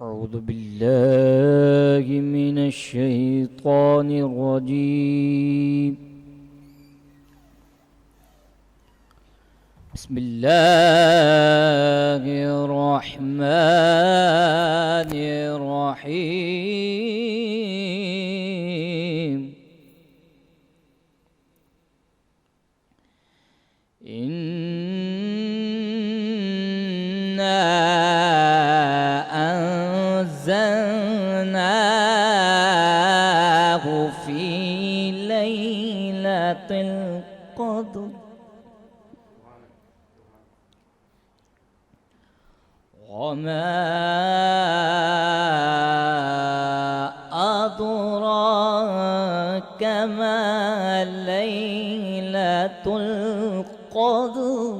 أعوذ بالله من الشيطان الرجيم. بسم الله الرحمن الرحيم. إنا أنزلناه في ليلة القدر وما أدراك ما ليلة القدر.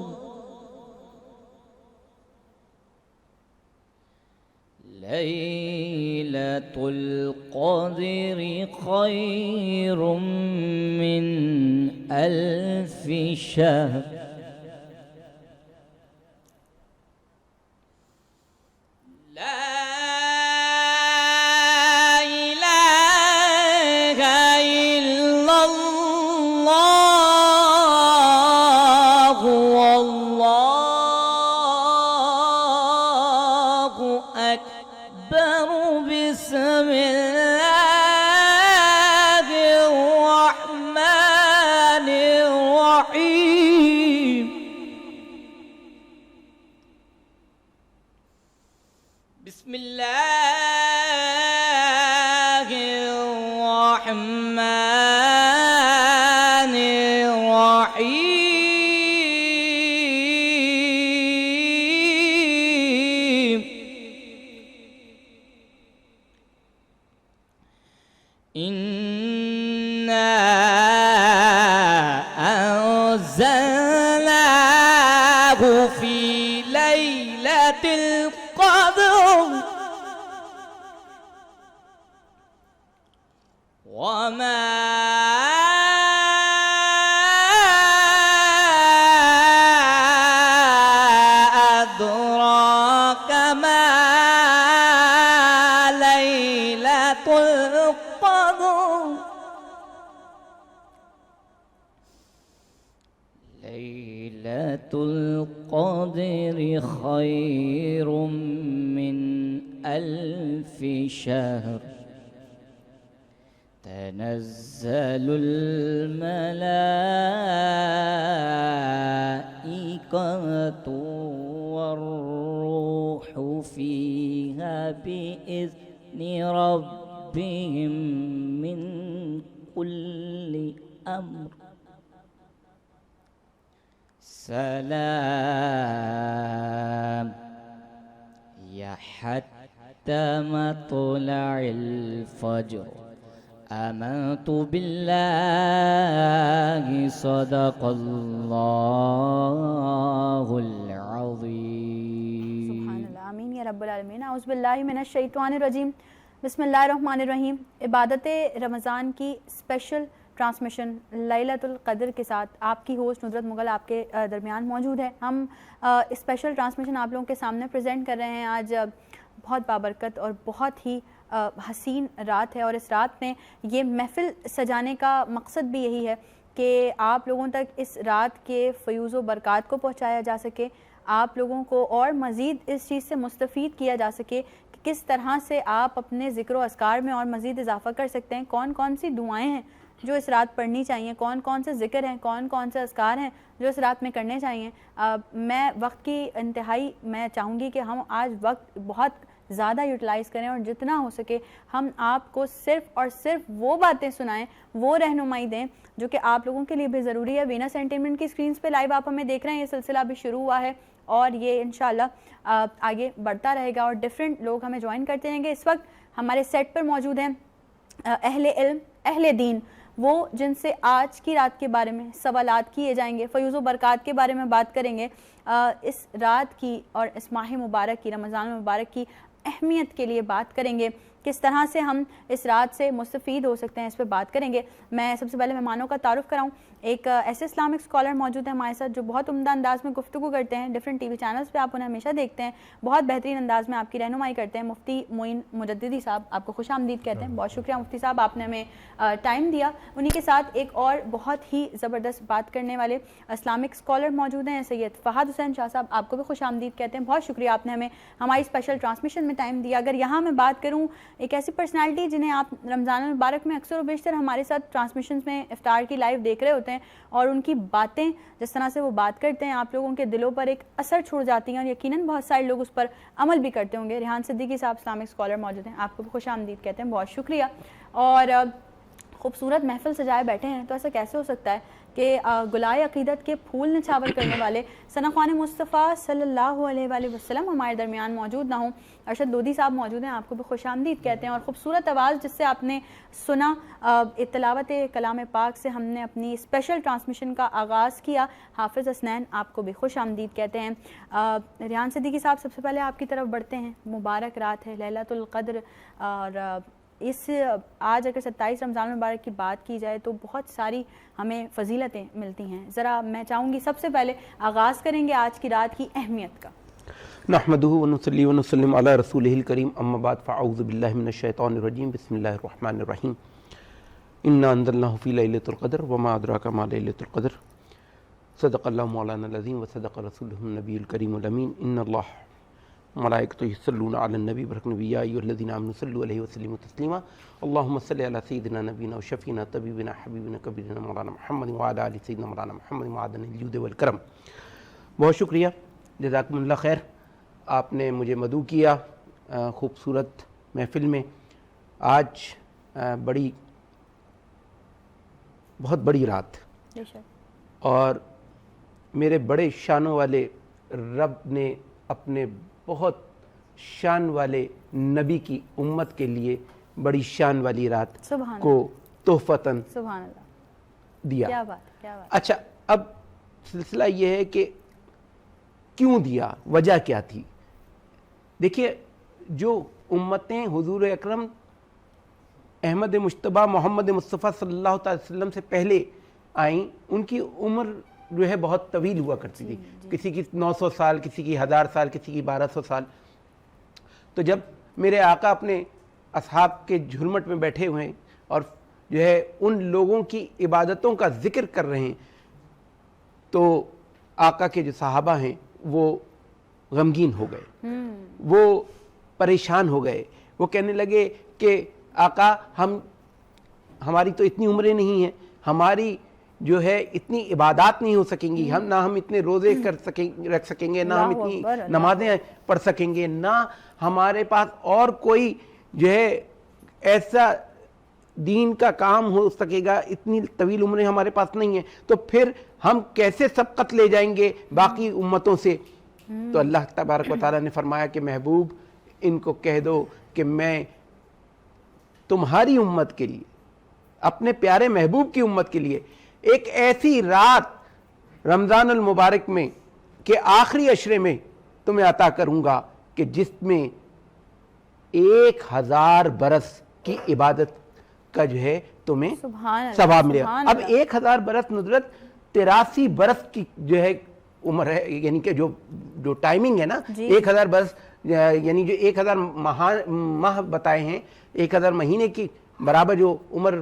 ليلة القدر خير من 1000 شهر. بسم الله الرحمن الرحيم. بسم الله الرحمن الرحيم. إنا أنزلناه في ليلة القدر وما أدراك ما ليلة القدر. ليلة القدر خير من 1000 شهر. تنزل الملائكة والروح فيها بإذن ربهم من كل أمر. سلام هي حتى مطلع الفجر. آمنت بالله صدق الله العظيم. سبحان اللہ، آمین یا رب العالمین. اعوذ باللہ من الشیطان الرجیم. بسم اللہ الرحمن الرحیم. عبادت رمضان کی اسپیشل ٹرانسمیشن لیلۃ القدر کے ساتھ آپ کی ہوسٹ ندرت مغل آپ کے درمیان موجود ہے. ہم اسپیشل ٹرانسمیشن آپ لوگوں کے سامنے پریزنٹ کر رہے ہیں. آج بہت بابرکت اور بہت ہی حسین رات ہے، اور اس رات میں یہ محفل سجانے کا مقصد بھی یہی ہے کہ آپ لوگوں تک اس رات کے فیوز و برکات کو پہنچایا جا سکے، آپ لوگوں کو اور مزید اس چیز سے مستفید کیا جا سکے کہ کس طرح سے آپ اپنے ذکر و اذکار میں اور مزید اضافہ کر سکتے ہیں، کون کون سی دعائیں ہیں جو اس رات پڑھنی چاہیے، کون کون سے ذکر ہیں، کون کون سے اذکار ہیں جو اس رات میں کرنے چاہیے. میں وقت کی انتہائی میں چاہوں گی کہ ہم آج وقت بہت زیادہ یوٹیلائز کریں اور جتنا ہو سکے ہم آپ کو صرف اور صرف وہ باتیں سنائیں، وہ رہنمائی دیں جو کہ آپ لوگوں کے لیے بھی ضروری ہے. وینس انٹرٹینمنٹ کی اسکرینز پہ لائیو آپ ہمیں دیکھ رہے ہیں، یہ سلسلہ بھی شروع ہوا ہے اور یہ انشاءاللہ آگے بڑھتا رہے گا اور ڈیفرنٹ لوگ ہمیں جوائن کرتے رہیں گے. اس وقت ہمارے سیٹ پر موجود ہیں اہل علم، اہل دین، وہ جن سے آج کی رات کے بارے میں سوالات کیے جائیں گے، فیوز و برکات کے بارے میں بات کریں گے، اس رات کی اور اس ماہ مبارک کی، رمضان مبارک کی اہمیت کے لیے بات کریں گے، کس طرح سے ہم اس رات سے مستفید ہو سکتے ہیں، اس پہ بات کریں گے۔ میں سب سے پہلے مہمانوں کا تعارف کراؤں۔ ایک ایسے اسلامک اسکالر موجود ہیں ہمارے ساتھ جو بہت عمدہ انداز میں گفتگو کرتے ہیں، ڈفرینٹ ٹی وی چینلز پہ آپ انہیں ہمیشہ دیکھتے ہیں، بہت بہترین انداز میں آپ کی رہنمائی کرتے ہیں۔ مفتی معین مجددی صاحب، آپ کو خوش آمدید کہتے ہیں۔ بہت شکریہ مفتی صاحب، آپ نے ہمیں ٹائم دیا۔ انہی کے ساتھ ایک اور بہت ہی زبردست بات کرنے والے اسلامک اسکالر موجود ہیں، سید فہد حسین شاہ صاحب، آپ کو بھی خوش آمدید کہتے ہیں۔ بہت شکریہ، آپ نے ہمیں ہماری اسپیشل ٹرانسمیشن میں ٹائم دیا۔ اگر یہاں میں بات کروں ایک ایسی پرسنالٹی جنہیں آپ رمضان المبارک میں اکثر و بیشتر ہمارے ساتھ ٹرانسمیشنز میں افطار کی لائیو دیکھ رہے ہوتے ہیں، اور ان کی باتیں جس طرح سے وہ بات کرتے ہیں آپ لوگوں کے دلوں پر ایک اثر چھوڑ جاتی ہیں، اور یقیناً بہت سارے لوگ اس پر عمل بھی کرتے ہوں گے۔ ریحان صدیقی صاحب اسلامک اسکالر موجود ہیں، آپ کو بھی خوش آمدید کہتے ہیں، بہت شکریہ۔ اور خوبصورت محفل سجائے بیٹھے ہیں، تو ایسا کیسے ہو سکتا ہے کہ گلائے عقیدت کے پھول نچھاور کرنے والے ثنا خوان مصطفیٰ صلی اللہ علیہ وآلہ وسلم ہمارے درمیان موجود نہ ہوں۔ ارشد لودھی صاحب موجود ہیں، آپ کو بھی خوش آمدید کہتے ہیں۔ اور خوبصورت آواز جس سے آپ نے سنا، تلاوت کلام پاک سے ہم نے اپنی اسپیشل ٹرانسمیشن کا آغاز کیا، حافظ حسنین، آپ کو بھی خوش آمدید کہتے ہیں۔ ریحان صدیقی صاحب، سب سے پہلے آپ کی طرف بڑھتے ہیں۔ مبارک رات ہے، لیلۃ القدر، اور اس آج اگر 27 رمضان المبارک کی بات کی جائے تو بہت ساری ہمیں فضیلتیں ملتی ہیں۔ ذرا میں چاہوں گی سب سے پہلے آغاز کریں گے آج کی رات کی اہمیت کا۔ نحمدہ ونصلی ونسلم علی رسولہ الکریم، اما بعد فاعوذ باللہ من الشیطان الرجیم، بسم اللہ الرحمن الرحیم۔ انا انزلناہ فی لیلۃ القدر وما ادراک ما لیلۃ القدر، صدق اللہ مولانا العظیم وصدق رسولہ النبی الکریم الامین۔ ان اللہ ملائکتہ یصلون علی النبی برکن یا ایھا الذین آمنوا صلوا علیہ وسلموا تسلیما، اللہم صل علی سیدنا نبینا وشفیعنا طبیبنا حبیبنا کبیرنا مولانا محمد وعلی آل سیدنا مولانا محمد معدن الجود والکرم۔ بہت شکریہ، جزاکم اللہ خیر، آپ نے مجھے مدعو کیا خوبصورت محفل میں۔ آج بہت بڑی رات، اور میرے بڑے شانوں والے رب نے اپنے بہت شان والے نبی کی امت کے لیے بڑی شان والی رات کو تحفتاً دیا۔ کیا بات، کیا بات۔ اچھا، اب سلسلہ یہ ہے کہ کیوں دیا، وجہ کیا تھی؟ دیکھیے، جو امتیں حضور اکرم احمد مجتبیٰ محمد مصطفیٰ صلی اللہ تعالی وسلم سے پہلے آئیں، ان کی عمر جو ہے بہت طویل ہوا کرتی تھی، کسی کی 900 سال، کسی کی 1000 سال، کسی کی 1200 سال۔ تو جب میرے آقا اپنے اصحاب کے جھرمٹ میں بیٹھے ہوئے ہیں اور جو ہے ان لوگوں کی عبادتوں کا ذکر کر رہے ہیں، تو آقا کے جو صحابہ ہیں وہ غمگین ہو گئے، وہ پریشان ہو گئے، وہ کہنے لگے کہ آقا، ہماری تو اتنی عمریں نہیں ہیں، ہماری جو ہے اتنی عبادات نہیں ہو سکیں گی، نہ ہم اتنے روزے رکھ سکیں گے، نہ ہم اتنی نمازیں پڑھ سکیں گے، نہ ہمارے پاس اور کوئی جو ہے ایسا دین کا کام ہو سکے گا، اتنی طویل عمریں ہمارے پاس نہیں ہیں، تو پھر ہم کیسے سبقت لے جائیں گے باقی امتوں سے؟ تو اللہ تبارک و تعالیٰ نے فرمایا کہ محبوب، ان کو کہہ دو کہ میں تمہاری امت کے لیے، اپنے پیارے محبوب کی امت کے لیے ایک ایسی رات رمضان المبارک میں کہ آخری عشرے میں تمہیں عطا کروں گا کہ جس میں 1000 برس کی عبادت کا جو ہے تمہیں ثواب ملے گا۔ اب 1000 برس نظرت 83 برس کی جو ہے عمر ہے، یعنی کہ جو ٹائمنگ ہے نا، 1000 برس یعنی جو 1000 ماہ بتائے ہیں، 1000 مہینے کی برابر جو عمر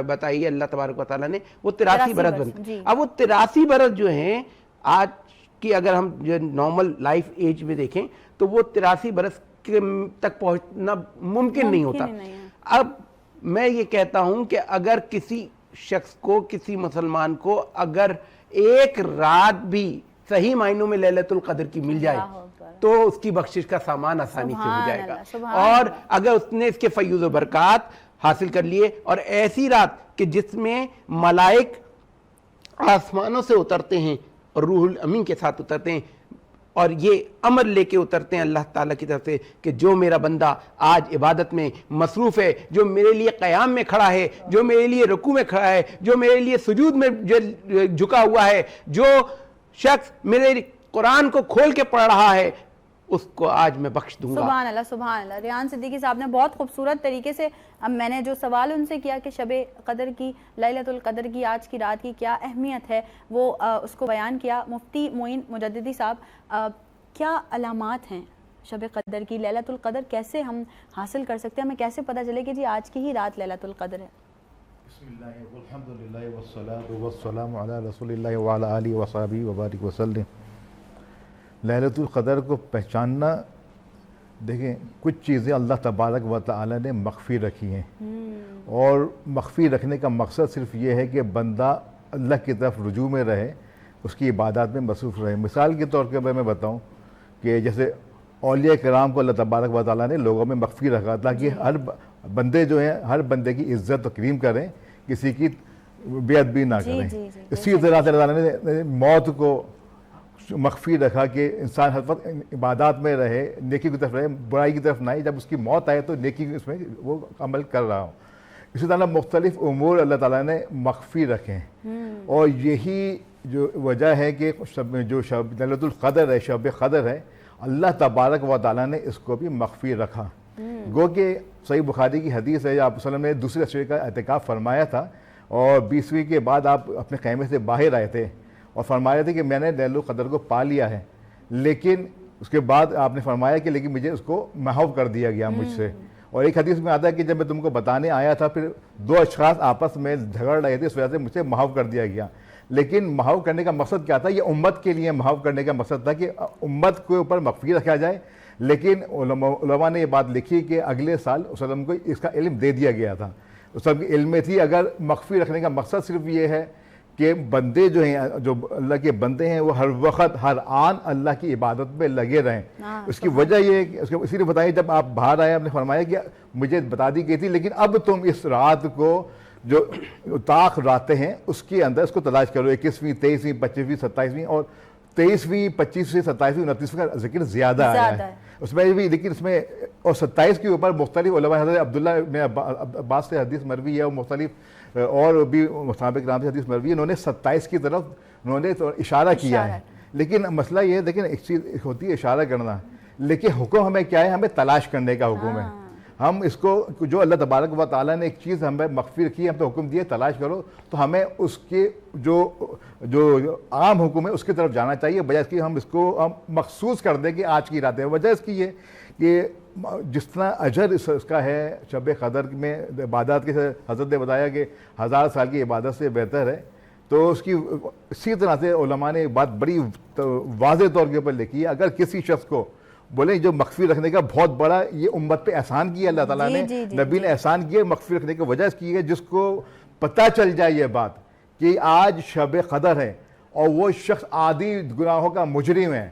بتائی ہے اللہ تبارک و تعالیٰ نے، وہ 83 برس بنتی۔ اب وہ 83 برس جو ہیں آج کی اگر ہم جو نارمل لائف ایج میں دیکھیں تو وہ 83 برس تک پہنچنا ممکن نہیں ہوتا۔ اب میں یہ کہتا ہوں کہ اگر کسی شخص کو، کسی مسلمان کو اگر ایک رات بھی صحیح معنوں میں لیلۃ القدر کی مل جائے تو اس کی بخشش کا سامان آسانی سے ہو جائے گا، اور اگر اس نے اس کے فیوز و برکات حاصل کر لیے، اور ایسی رات کہ جس میں ملائک آسمانوں سے اترتے ہیں اور روح الامین کے ساتھ اترتے ہیں، اور یہ امر لے کے اترتے ہیں اللہ تعالیٰ کی طرف سے کہ جو میرا بندہ آج عبادت میں مصروف ہے، جو میرے لیے قیام میں کھڑا ہے، جو میرے لیے رکوع میں کھڑا ہے، جو میرے لیے سجود میں جھکا ہوا ہے، جو شخص میرے قرآن کو کھول کے پڑھ رہا ہے، اس کو آج میں بخش دوں گا۔ سبحان اللہ سبحان اللہ۔ ریحان صدیقی صاحب نے بہت خوبصورت طریقے سے، اب میں نے جو سوال ان سے کیا کہ شب قدر کی، لیلۃ القدر کی آج کی رات کی کیا اہمیت ہے، وہ اس کو بیان کیا۔ مفتی معین مجددی صاحب، کیا علامات ہیں شب قدر کی، لیلۃ القدر کیسے ہم حاصل کر سکتے ہیں، ہمیں کیسے پتہ چلے کہ جی آج کی ہی رات لیلۃ القدر ہے؟ بسم اللہ والحمدللہ والصلاة والسلام علی رسول اللہ وعلی آلہ وصحبہ وبارک وسلم۔ لیلۃ القدر کو پہچاننا، دیکھیں کچھ چیزیں اللہ تبارک و تعالی نے مخفی رکھی ہیں، اور مخفی رکھنے کا مقصد صرف یہ ہے کہ بندہ اللہ کی طرف رجوع میں رہے، اس کی عبادات میں مصروف رہے۔ مثال کے طور پہ میں بتاؤں کہ جیسے اولیاء کرام کو اللہ تبارک و تعالیٰ نے لوگوں میں مخفی رکھا تاکہ ہر بندے جو ہیں ہر بندے کی عزت و تکریم کریں، کسی کی بے ادبی نہ کریں۔ اسی طرح سے اللہ تعالیٰ نے موت کو مخفی رکھا کہ انسان ہر وقت عبادات میں رہے، نیکی کی طرف رہے، برائی کی طرف نہ آئے، جب اس کی موت آئے تو نیکی اس میں وہ عمل کر رہا ہوں۔ اسی طرح مختلف امور اللہ تعالیٰ نے مخفی رکھے ہیں، اور یہی جو وجہ ہے کہ جو شب لیلۃ القدر ہے، شب قدر ہے، اللہ تبارک و تعالیٰ نے اس کو بھی مخفی رکھا۔ گو کہ صحیح بخاری کی حدیث ہے، آپ وسلم نے دوسرے عشرے کا اعتکاف فرمایا تھا، اور 20ویں کے بعد آپ اپنے خیمے سے باہر آئے تھے اور فرمایا تھے کہ میں نے لیلۃ القدر کو پا لیا ہے، لیکن اس کے بعد آپ نے فرمایا کہ لیکن مجھے اس کو محو کر دیا گیا مجھ سے۔ اور ایک حدیث میں آتا ہے کہ جب میں تم کو بتانے آیا تھا، پھر 2 اشخاص آپس میں جھگڑ رہے تھے، اس وجہ سے مجھ سے محو کر دیا گیا۔ لیکن محو کرنے کا مقصد کیا تھا؟ یہ امت کے لیے محو کرنے کا مقصد تھا کہ امت کے اوپر مخفی رکھا جائے۔ لیکن علماء نے یہ بات لکھی کہ اگلے سال وسلم کو اس کا علم دے دیا گیا تھا، اس سب کے علم میں تھی۔ اگر مخفی رکھنے کا مقصد صرف یہ ہے کہ بندے جو ہیں، جو اللہ کے بندے ہیں، وہ ہر وقت ہر آن اللہ کی عبادت میں لگے رہیں، اس کی وجہ یہ ہے کہ اسی لیے بتائیے جب آپ باہر آئے آپ نے فرمایا کہ مجھے بتا دی گئی تھی، لیکن اب تم اس رات کو جو طاق راتیں ہیں اس کے اندر اس کو تلاش کرو۔ 21ویں 23ویں 25ویں 27ویں اور 23ویں 25ویں 27ویں 29ویں کا ذکر زیادہ آیا ہے اس میں بھی، لیکن اس میں اور 27 کے اوپر مختلف علماء، حضرت عبداللہ بن عباس سے حدیث مروی ہے، اور مختلف اور بھی صحابہ کرام سے حدیث مروی ہے، انہوں نے 27 کی طرف انہوں نے اشارہ کیا ہے۔ لیکن مسئلہ یہ ہے، دیکھیں ایک چیز ہوتی ہے اشارہ کرنا، لیکن حکم ہمیں کیا ہے؟ ہمیں تلاش کرنے کا حکم ہے۔ ہم اس کو جو اللہ تبارک و تعالیٰ نے ایک چیز ہمیں مخفی رکھی ہے، ہم پہ حکم دیا تلاش کرو، تو ہمیں اس کے جو عام حکم ہے اس کی طرف جانا چاہیے، بجائے اس کی ہم اس کو ہم مخصوص کر دیں کہ آج کی رات ہے۔ وجہ اس کی یہ کہ جس طرح اجر اس کا ہے شب قدر میں عبادات کے، حضرت نے بتایا کہ 1000 سال کی عبادت سے بہتر ہے، تو اس کی اسی طرح سے علماء نے بات بڑی واضح طور کے اوپر لکھی ہے۔ اگر کسی شخص کو بولیں جو مخفی رکھنے کا بہت بڑا یہ امت پہ احسان کیا اللہ تعالیٰ نے، نبی نے احسان کیا مخفی رکھنے کی وجہ اس کی ہے، جس کو پتہ چل جائے یہ بات کہ آج شب قدر ہے اور وہ شخص عادی گناہوں کا مجرم ہے،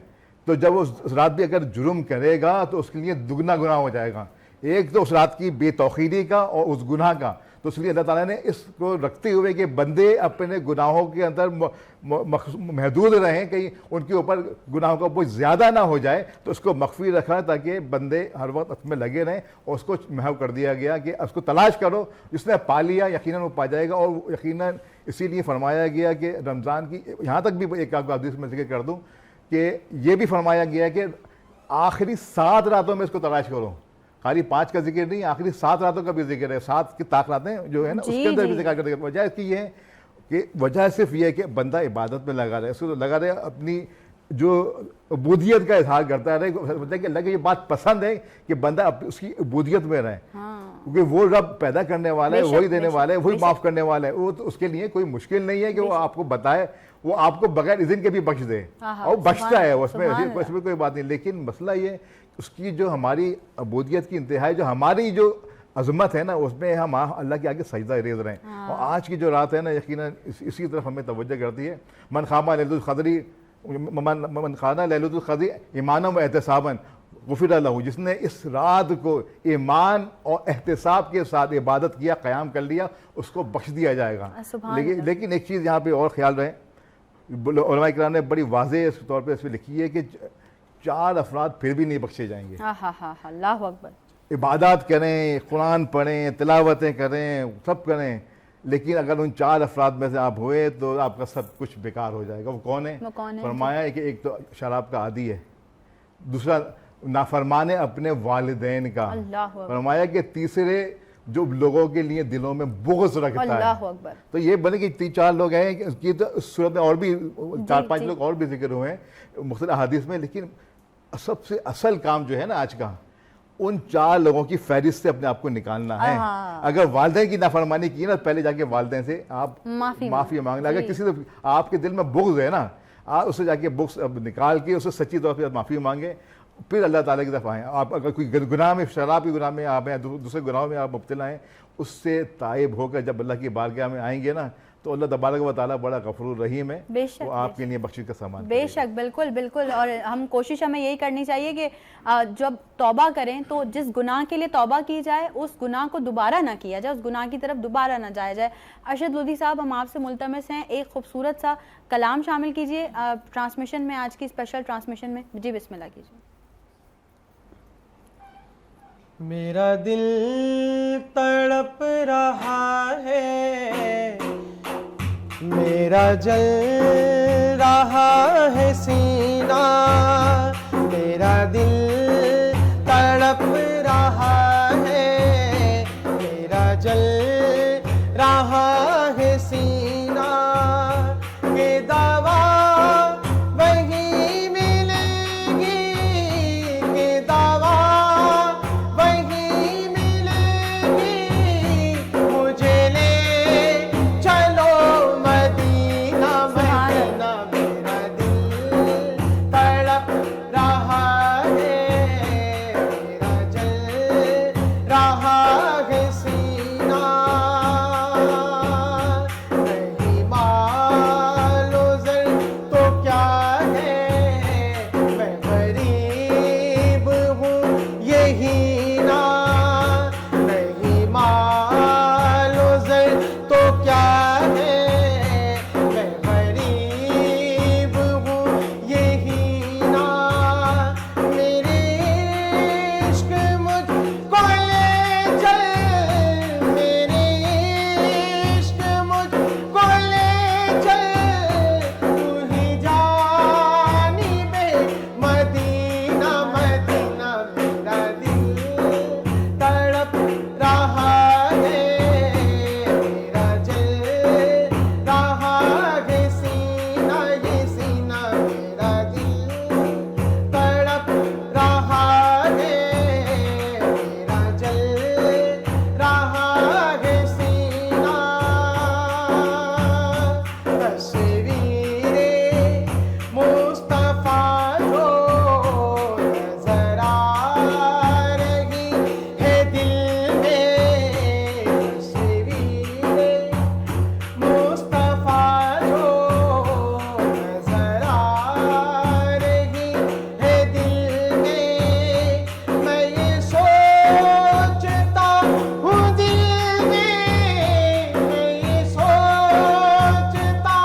تو جب وہ اس رات بھی اگر جرم کرے گا تو اس کے لیے دگنا گناہ ہو جائے گا، ایک تو اس رات کی بے توقیری کا اور اس گناہ کا۔ تو اس لیے اللہ تعالیٰ نے اس کو رکھتے ہوئے کہ بندے اپنے گناہوں کے اندر محدود رہیں، کہیں ان کے اوپر گناہوں کا بہت زیادہ نہ ہو جائے، تو اس کو مخفی رکھا تاکہ بندے ہر وقت اس میں لگے رہیں، اور اس کو محو کر دیا گیا کہ اس کو تلاش کرو، جس نے پا لیا یقیناً وہ پا جائے گا۔ اور یقیناً اسی لیے فرمایا گیا کہ رمضان کی یہاں تک بھی ایک آپ حدیث میں ذکر کر دوں کہ یہ بھی فرمایا گیا ہے کہ آخری 7 راتوں میں اس کو تلاش کرو، خالی 5 کا ذکر نہیں، آخری 7 راتوں کا بھی ذکر ہے، 7 کی طاق راتیں جو ہے نا اس کے اندر بھی ذکر کرتے ہیں۔ وجہ اس کی یہ ہے کہ وجہ صرف یہ ہے کہ بندہ عبادت میں لگا رہے، اس کو لگا رہے، اپنی جو عبودیت کا اظہار کرتا رہے، کہ اللہ کو یہ بات پسند ہے کہ بندہ اس کی عبودیت میں رہے، کیونکہ وہ رب پیدا کرنے والا ہے، وہی دینے والا ہے، وہی معاف کرنے والا ہے، وہ تو اس کے لیے کوئی مشکل نہیں ہے کہ وہ آپ کو بتائے، وہ آپ کو بغیر اذن کے بھی بخش دے، اور بخشتا ہے، اس میں کوئی بات نہیں۔ لیکن مسئلہ یہ اس کی جو ہماری عبودیت کی انتہائی جو ہماری جو عظمت ہے نا، اس میں ہم اللہ کے آگے سجدہ ریز رہے ہیں۔ اور آج کی جو رات ہے نا یقیناً اسی طرف ہمیں توجہ کرتی ہے۔ من قام لیلۃ القدر ایمانا و احتسابا غفر لہ، جس نے اس رات کو ایمان اور احتساب کے ساتھ عبادت کیا، قیام کر لیا، اس کو بخش دیا جائے گا۔ لیکن ایک چیز یہاں پہ اور خیال رہے، علماء کرام نے بڑی واضح طور پہ اس میں لکھی ہے 4 افراد پھر بھی نہیں بخشے جائیں گے. اللہ اکبر. عبادات کریں, قرآن پڑھیں, تلاوتیں کریں, سب کریں, لیکن اگر ان 4 افراد میں سے آپ ہوئے تو آپ کا سب کچھ بیکار ہو جائے گا. وہ کون ہے؟ فرمایا ہے کہ ایک تو شراب کا عادی ہے, دوسرا نافرمان اپنے والدین کا, فرمایا کہ تیسرے جو لوگوں کے لیے دلوں میں بغض رکھتا ہے. اللہ اکبر. تو یہ بنے کہ 3-4 لوگ ہیں کہ تو اس صورت میں اور بھی 4-5 لوگ اور بھی ذکر ہوئے ہیں مختلف احادیث میں, لیکن سب سے اصل کام جو ہے نا آج کا, ان 4 لوگوں کی فہرست سے اپنے آپ کو نکالنا ہے. اگر والدین کی نافرمانی کی نا, پہلے جا کے والدین سے آپ معافی مانگنا. اگر کسی سے آپ کے دل میں بغض ہے نا, آپ اسے جا کے بغض نکال کے اسے سچی طور پہ معافی مانگیں, پھر اللہ تعالیٰ کی طرف آئیں. آپ اگر کوئی گناہ میں, شراب کے گناہ میں آپ ہیں, دوسرے گناہوں میں آپ مبتلا ہیں, اس سے تائب ہو کر جب اللہ کی بارگاہ میں آئیں گے نا, تو اللہ تبارک و تعالیٰ بڑا غفور الرحیم ہے, وہ آپ کے لیے بخشش کا سامان. بے شک, بالکل بالکل. اور کوشش ہمیں یہی کرنی چاہیے کہ جب توبہ کریں تو جس گناہ کے لیے توبہ کی جائے اس گناہ کو دوبارہ نہ کیا جائے, اس گناہ کی طرف دوبارہ نہ جایا جائے. ارشد لودھی صاحب, ہم آپ سے ملتمس ہیں ایک خوبصورت سا کلام شامل کیجیے ٹرانسمیشن میں, آج کی اسپیشل ٹرانسمیشن میں. جی بسم اللہ کیجیے. میرا دل تڑپ رہا ہے, میرا جل رہا ہے سینہ, میرا دل تڑپ رہا ہے, میرا جل رہا ہے سینہ, کہ دوا وہی ملے گی, کہ دوا وہی ملے گی, مجھے لے چلو مدینہ مدینہ. میرا دل تڑپ رہا ہے, میرا جل رہا ہے سینہ, نہیں مال و زر تو کیا ہے, میں غریب ہوں یہی نا, نہیں مال و زر تو کیا ہے, میں غریب ہوں یہی نا, میرے عشق مجھ کو لے چل, میرے عشق مجھ کو لے چل, تو ہی جانب مدینہ مدینہ. میرا دل تڑپ رہا ہے, میرا جل رہا ہے سینہ, یہ سینہ. میرا دل تڑپ رہا ہے, میرا جل رہا ہے سینہ, تصویر مصطفیٰ جو نظر آ رہی ہے دل میں, تصویر مصطفیٰ جو نظر آ رہی ہے دل میں, میں یہ سوچتا ہوں دل میں, میں یہ سوچتا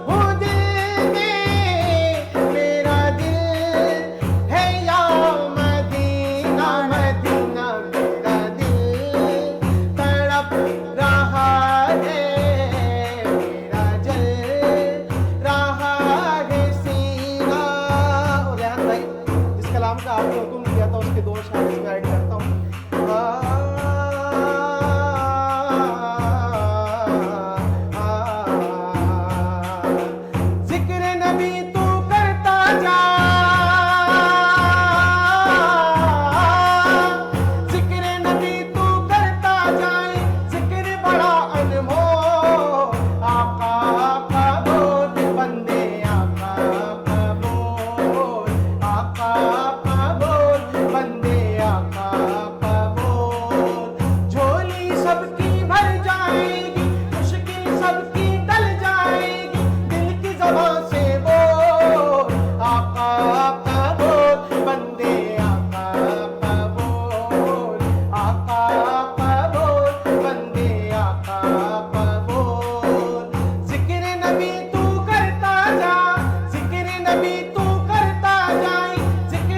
ہوں دل میں, میرا دل ہے یا مدینہ مدینہ. میرا دل تڑپ رہا ہے, میرا جل رہا ہے سینہ. اور ریحان بھائی, جس کلام کا آپ نے حکم دیا تھا اس کے 2 اشعار اس میں ایڈ کرتا ہوں. ذکر نبی تو کرتا جا, ذکر نبی تو کرتا جائے, ذکر بڑا انمول, آقا آقا بول بندے, آقا آقا بول, آقا آقا بول بندے, آقا آقا بول. جھولی سب کی بھر جائے گی, مشکل سب کی ٹل جائے گی, دل کی زبان سے بول, آقا آقا بول بندے, آقا آقا بول, آقا آقا بول بندے, آقا آقا بول. ذکر نبی تو کرتا جا, ذکر نبی تو کرتا جائے, ذکر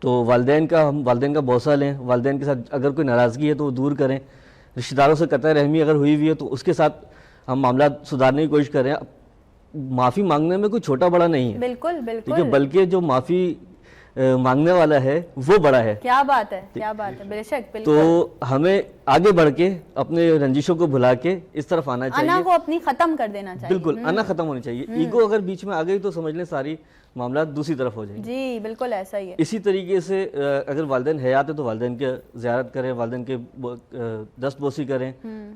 تو والدین کا بوسہ لیں, والدین کے ساتھ اگر کوئی ناراضگی ہے تو وہ دور کریں, رشتہ داروں سے قطع رحمی اگر ہوئی ہے تو اس کے ساتھ ہم معاملات سدھارنے کی کوشش کریں. معافی مانگنے میں کوئی چھوٹا بڑا نہیں ہے, بالکل ٹھیک ہے, بالکل, بلکہ جو معافی مانگنے والا ہے وہ بڑا ہے. کیا بات ہے, کیا بات ہے, بے شک, تو بالکل. ہمیں آگے بڑھ کے اپنے رنجشوں کو بھلا کے اس طرف آنا انا چاہیے. کو اپنی ختم کر دینا چاہیے. بالکل انا ختم ہونی چاہیے. ایگو اگر بیچ میں آ گئی تو سمجھ لیں ساری معاملات دوسری طرف ہو جائیں گے. جی بالکل ایسا ہی ہے. اسی طریقے سے اگر والدین حیات ہے تو والدین کی زیارت کریں, والدین کے دست بوسی کریں.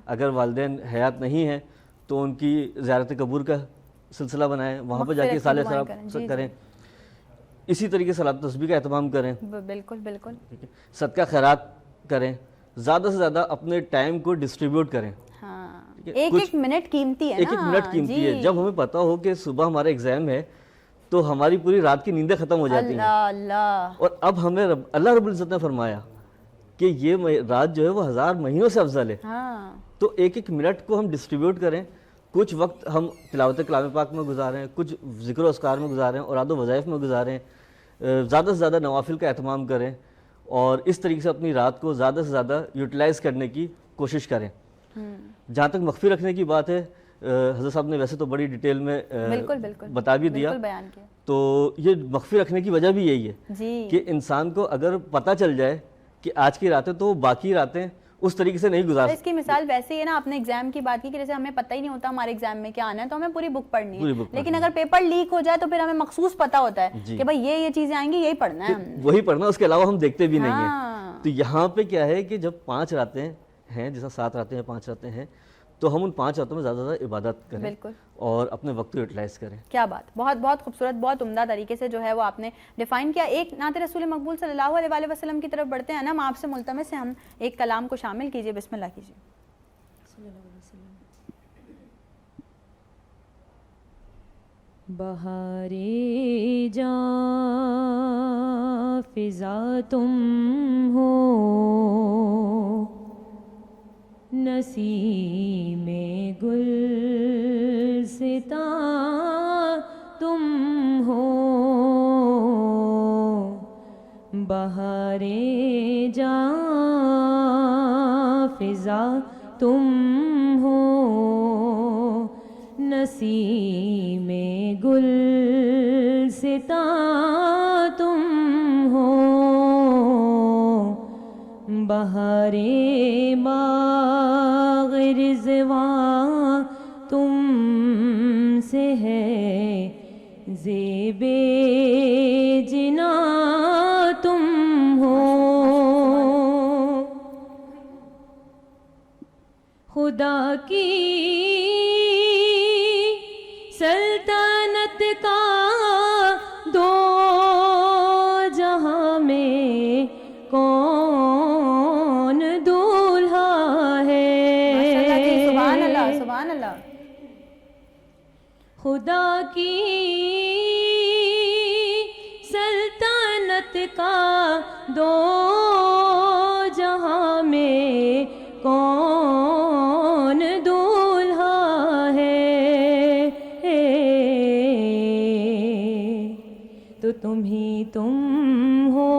اگر والدین حیات نہیں ہیں تو ان کی زیارت قبور کا سلسلہ بنائیں, وہاں پہ جا کے صالح صاحب کریں. اسی طریقے سے صلاۃ تسبیح کا اہتمام کریں. بالکل بالکل. صدقہ خیرات کریں, زیادہ سے زیادہ اپنے ٹائم کو ڈسٹریبیوٹ کریں. ہاں, ایک منٹ قیمتی ہے نا. ایک منٹ قیمتی ہے. جب ہمیں پتا ہو کہ صبح ہمارا ایگزام ہے تو ہماری پوری رات کی نیندیں ختم ہو جاتی ہیں. اللہ, اور اب ہمیں اللہ رب العزت نے فرمایا کہ یہ رات جو ہے وہ 1000 مہینوں سے افضل ہے. ہاں, تو ایک منٹ کو ہم ڈسٹریبیوٹ کریں. کچھ وقت ہم تلاوت کلام پاک میں گزاریں, کچھ ذکر و اذکار میں گزاریں, اوراد و وظائف میں گزاریں, زیادہ سے زیادہ نوافل کا اہتمام کریں, اور اس طریقے سے اپنی رات کو زیادہ سے زیادہ یوٹیلائز کرنے کی کوشش کریں. جہاں تک مخفی رکھنے کی بات ہے, حضرت صاحب نے ویسے تو بڑی ڈیٹیل میں بتا بھی دیا. بیان کیا. تو یہ مخفی رکھنے کی وجہ بھی یہی ہے کہ انسان کو اگر پتہ چل جائے کہ آج کی راتیں تو باقی راتیں اس طریقے سے نہیں گزار. اس کی مثال ویسے ہی ہے نا, اپنے ایگزام کی بات کی کہ جیسے ہمیں پتہ ہی نہیں ہوتا ہمارے ایگزام میں کیا آنا ہے تو ہمیں پوری بک پڑھنی ہے, لیکن اگر پیپر لیک ہو جائے تو پھر ہمیں مخصوص پتہ ہوتا ہے کہ بھائی یہ چیزیں آئیں گی, یہی پڑھنا ہے, وہی پڑھنا, اس کے علاوہ ہم دیکھتے بھی نہیں ہیں. تو یہاں پہ کیا ہے کہ جب 5 راتیں ہیں, جیسا 7 راتیں ہیں, 5 راتیں ہیں, تو ہم ان 5 راتوں میں زیادہ زیادہ عبادت کریں اور اپنے وقت کو یوٹیلائز کریں. کیا بات, بہت بہت خوبصورت, بہت عمدہ طریقے سے جو ہے وہ آپ نے ڈیفائن کیا. ایک نعت رسول مقبول صلی اللہ علیہ وآلہ وسلم کی طرف بڑھتے ہیں نا, ہم آپ سے ملتمس ہیں, ہم ایک کلام کو شامل کیجئے, بسم اللہ کیجئے. بہارے جاں فضا تم ہو, نسیم گلستاں تم ہو, بہارے جاں فضا تم ہو, نسیم گلستاں تم ہو, بہارے باغ رضوان تم سے ہے, زیب جنا تم ہو, خدا کی سلطنت کا دو جہاں میں کون دولہا ہے. سبحان اللہ, سبحان اللہ. خدا کی سلطنت کا دو جہاں میں کون دولہا ہے, تو تم ہی تم ہو,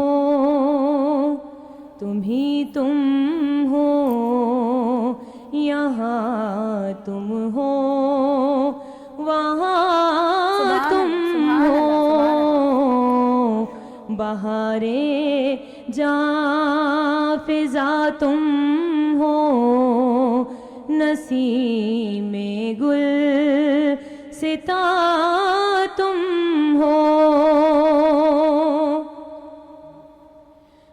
تم ہی تم ہو, یہاں تم ہو, وہاں تم ہو, بہارے جاں فضا تم ہو, نسیم گلستاں تم ہو,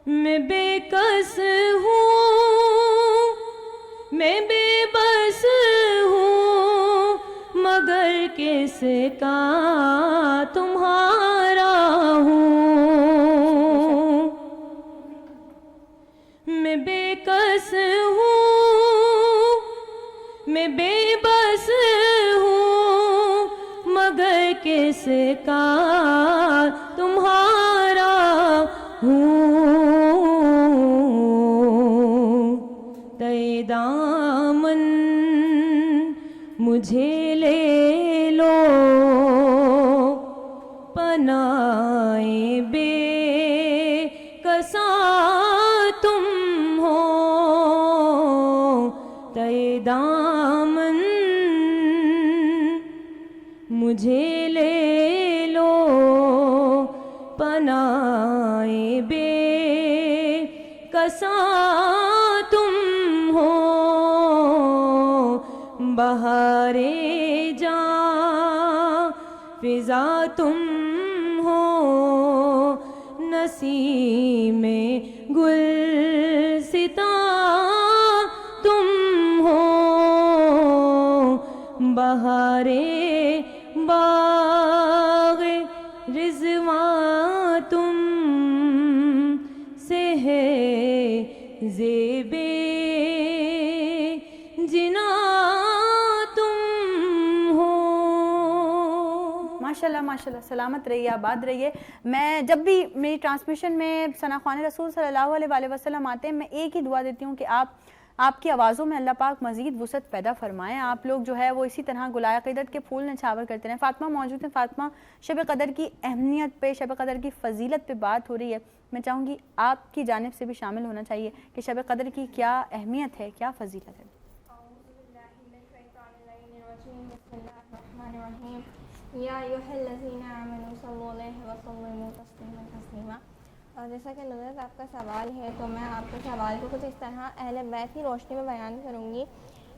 میں بے کس ہوں, میں بے بس ہوں, مگر کس کا تمہارا ہوں. میں بے کس ہوں, میں بے بس ہوں, مگر کس کا تمہارا ہوں. تے دامن مجھے لے لو, پناہ بے مجھے لے لو پناہ بے کساں تم ہو، بہار جاں فضا تم ہو، نسیم گلستاں تم ہو، بہار باغ رضواں تم سے ہے، زیب جنا تم ہو۔ ماشاءاللہ ماشاءاللہ، سلامت رہیے، آباد رہیے۔ میں جب بھی میری ٹرانسمیشن میں ثنا خوان رسول صلی اللہ علیہ وآلہ وسلم آتے ہیں، میں ایک ہی دعا دیتی ہوں کہ آپ کی آوازوں میں اللہ پاک مزید وسعت پیدا فرمائیں، آپ لوگ جو ہے وہ اسی طرح گلائے عقیدت کے پھول نچھاور کرتے رہیں۔ فاطمہ موجود ہیں، فاطمہ شب قدر کی اہمیت پہ، شب قدر کی فضیلت پہ بات ہو رہی ہے، میں چاہوں گی آپ کی جانب سے بھی شامل ہونا چاہیے کہ شب قدر کی کیا اہمیت ہے، کیا فضیلت ہے۔ یا ایھا الذین آمنوا صلوا علیہ وسلموا تسلیما تسلیما۔ اور جیسا کہ نظرت آپ کا سوال ہے تو میں آپ کے سوال کو کچھ اس طرح اہل بیت کی روشنی میں بیان کروں گی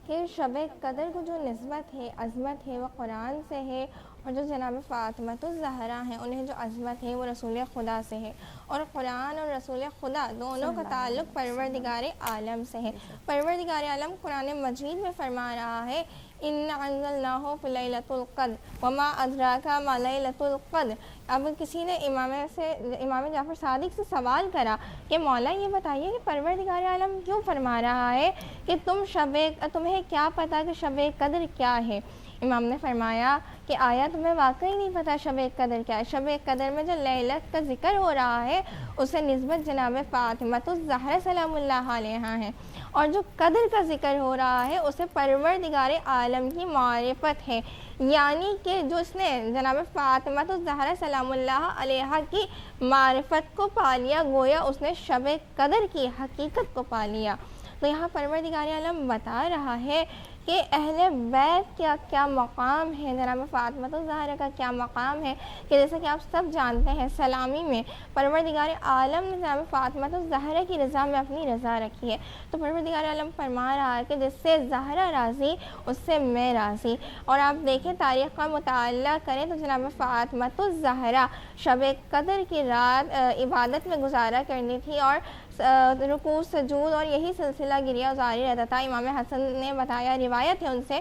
کہ شب قدر کو جو نسبت ہے، عظمت ہے، وہ قرآن سے ہے، اور جو جناب فاطمۃ الزہرا ہیں انہیں جو عظمت ہے وہ رسول خدا سے ہے، اور قرآن اور رسول خدا دونوں کا تعلق پروردگار عالم سے ہے۔ پروردگار عالم قرآن مجید میں فرما رہا ہے اِنَّا أَنزَلْنَاهُ فِي لَيْلَةِ الْقَدْرِ وَمَا أَدْرَاكَ مَا لَيْلَةُ الْقَدْرِ۔ اب کسی نے امام جعفر صادق سے سوال کرا کہ مولا یہ بتائیے کہ پروردگار عالم کیوں فرما رہا ہے کہ تمہیں کیا پتہ کہ شب قدر کیا ہے؟ امام نے فرمایا کہ آیا تمہیں واقعی نہیں پتہ شب قدر کیا ہے؟ شب قدر میں جو لیلت کا ذکر ہو رہا ہے اسے نسبت جناب فاطمۃ الزہرا سلام اللہ علیہا ہے، اور جو قدر کا ذکر ہو رہا ہے اسے پروردگار عالم کی معرفت ہے، یعنی کہ جو اس نے جناب فاطمۃ الزہرا سلام اللہ علیہا کی معرفت کو پا لیا، گویا اس نے شب قدر کی حقیقت کو پا لیا۔ تو یہاں پروردگار عالم بتا رہا ہے کہ اہل بیت کا کیا مقام ہے، جناب فاطمۃ الزہرا کا کیا مقام ہے، کہ جیسا کہ آپ سب جانتے ہیں سلامی میں پروردگار عالم نے جناب فاطمۃ الزہرا کی رضا میں اپنی رضا رکھی ہے، تو پروردگار عالم فرما رہا ہے کہ جس سے زہرا راضی اس سے میں راضی۔ اور آپ دیکھیں تاریخ کا مطالعہ کریں تو جناب فاطمۃ الزہرا شب قدر کی رات عبادت میں گزارا کرنی تھی، اور رکوع سجود اور یہی سلسلہ گریہ جاری رہتا تھا۔ امام حسن نے بتایا، روایت ہے ان سے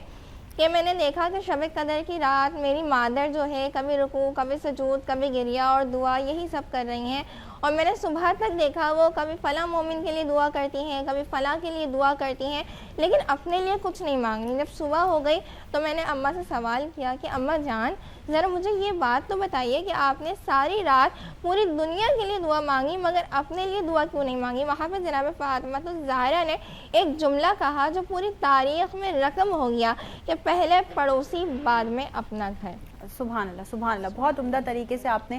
کہ میں نے دیکھا کہ شب قدر کی رات میری مادر جو ہے کبھی رکوع، کبھی سجود، کبھی گریہ اور دعا یہی سب کر رہی ہیں، اور میں نے صبح تک دیکھا وہ کبھی فلاں مومن کے لیے دعا کرتی ہیں، کبھی فلاں کے لیے دعا کرتی ہیں، لیکن اپنے لیے کچھ نہیں مانگ رہی۔ جب صبح ہو گئی تو میں نے اماں سے سوال کیا کہ اماں جان ذرا مجھے یہ بات تو بتائیے کہ آپ نے ساری رات پوری دنیا کے لیے دعا مانگی مگر اپنے لیے دعا کیوں نہیں مانگی؟ وہاں پہ جناب فاطمۃ الزہرا نے ایک جملہ کہا جو پوری تاریخ میں رقم ہو گیا کہ پہلے پڑوسی بعد میں اپنا گھر۔ سبحان اللہ سبحان اللہ، بہت عمدہ طریقے سے آپ نے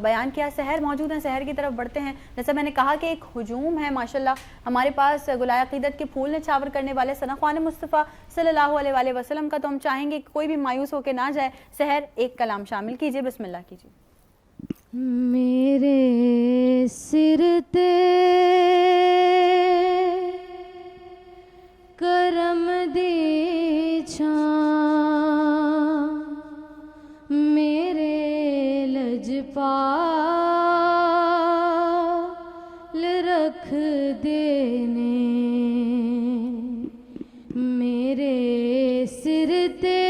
بیان کیا۔ سحر موجود ہیں، سحر کی طرف بڑھتے ہیں۔ جیسا میں نے کہا کہ ایک ہجوم ہے ماشاءاللہ ہمارے پاس گلائے عقیدت کے پھول نچھاور کرنے والے ثنا خوان مصطفیٰ صلی اللہ علیہ وآلہ وسلم کا، تو ہم چاہیں گے کہ کوئی بھی مایوس ہو کے نہ جائے۔ سحر ایک کلام شامل کیجئے، بسم اللہ کیجئے۔ میرے سر تے کرم دی چھاں، میرے لجپال رکھ دینے، میرے سر تے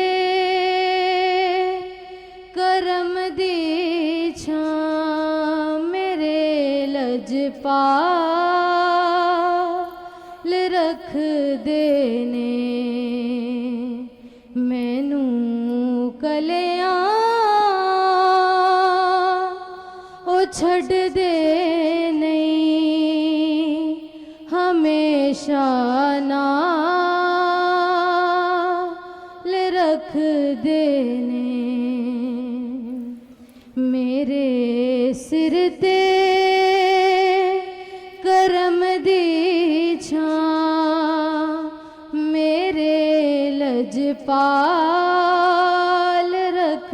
کرم دی چھاں، میرے لجپال رکھ دینے، مینوں کلیاں او چھڈ دے نہیں، ہمیشہ نال رکھ دینے، میرے سر تے کرم دی چھاں، میرے لجپال رکھ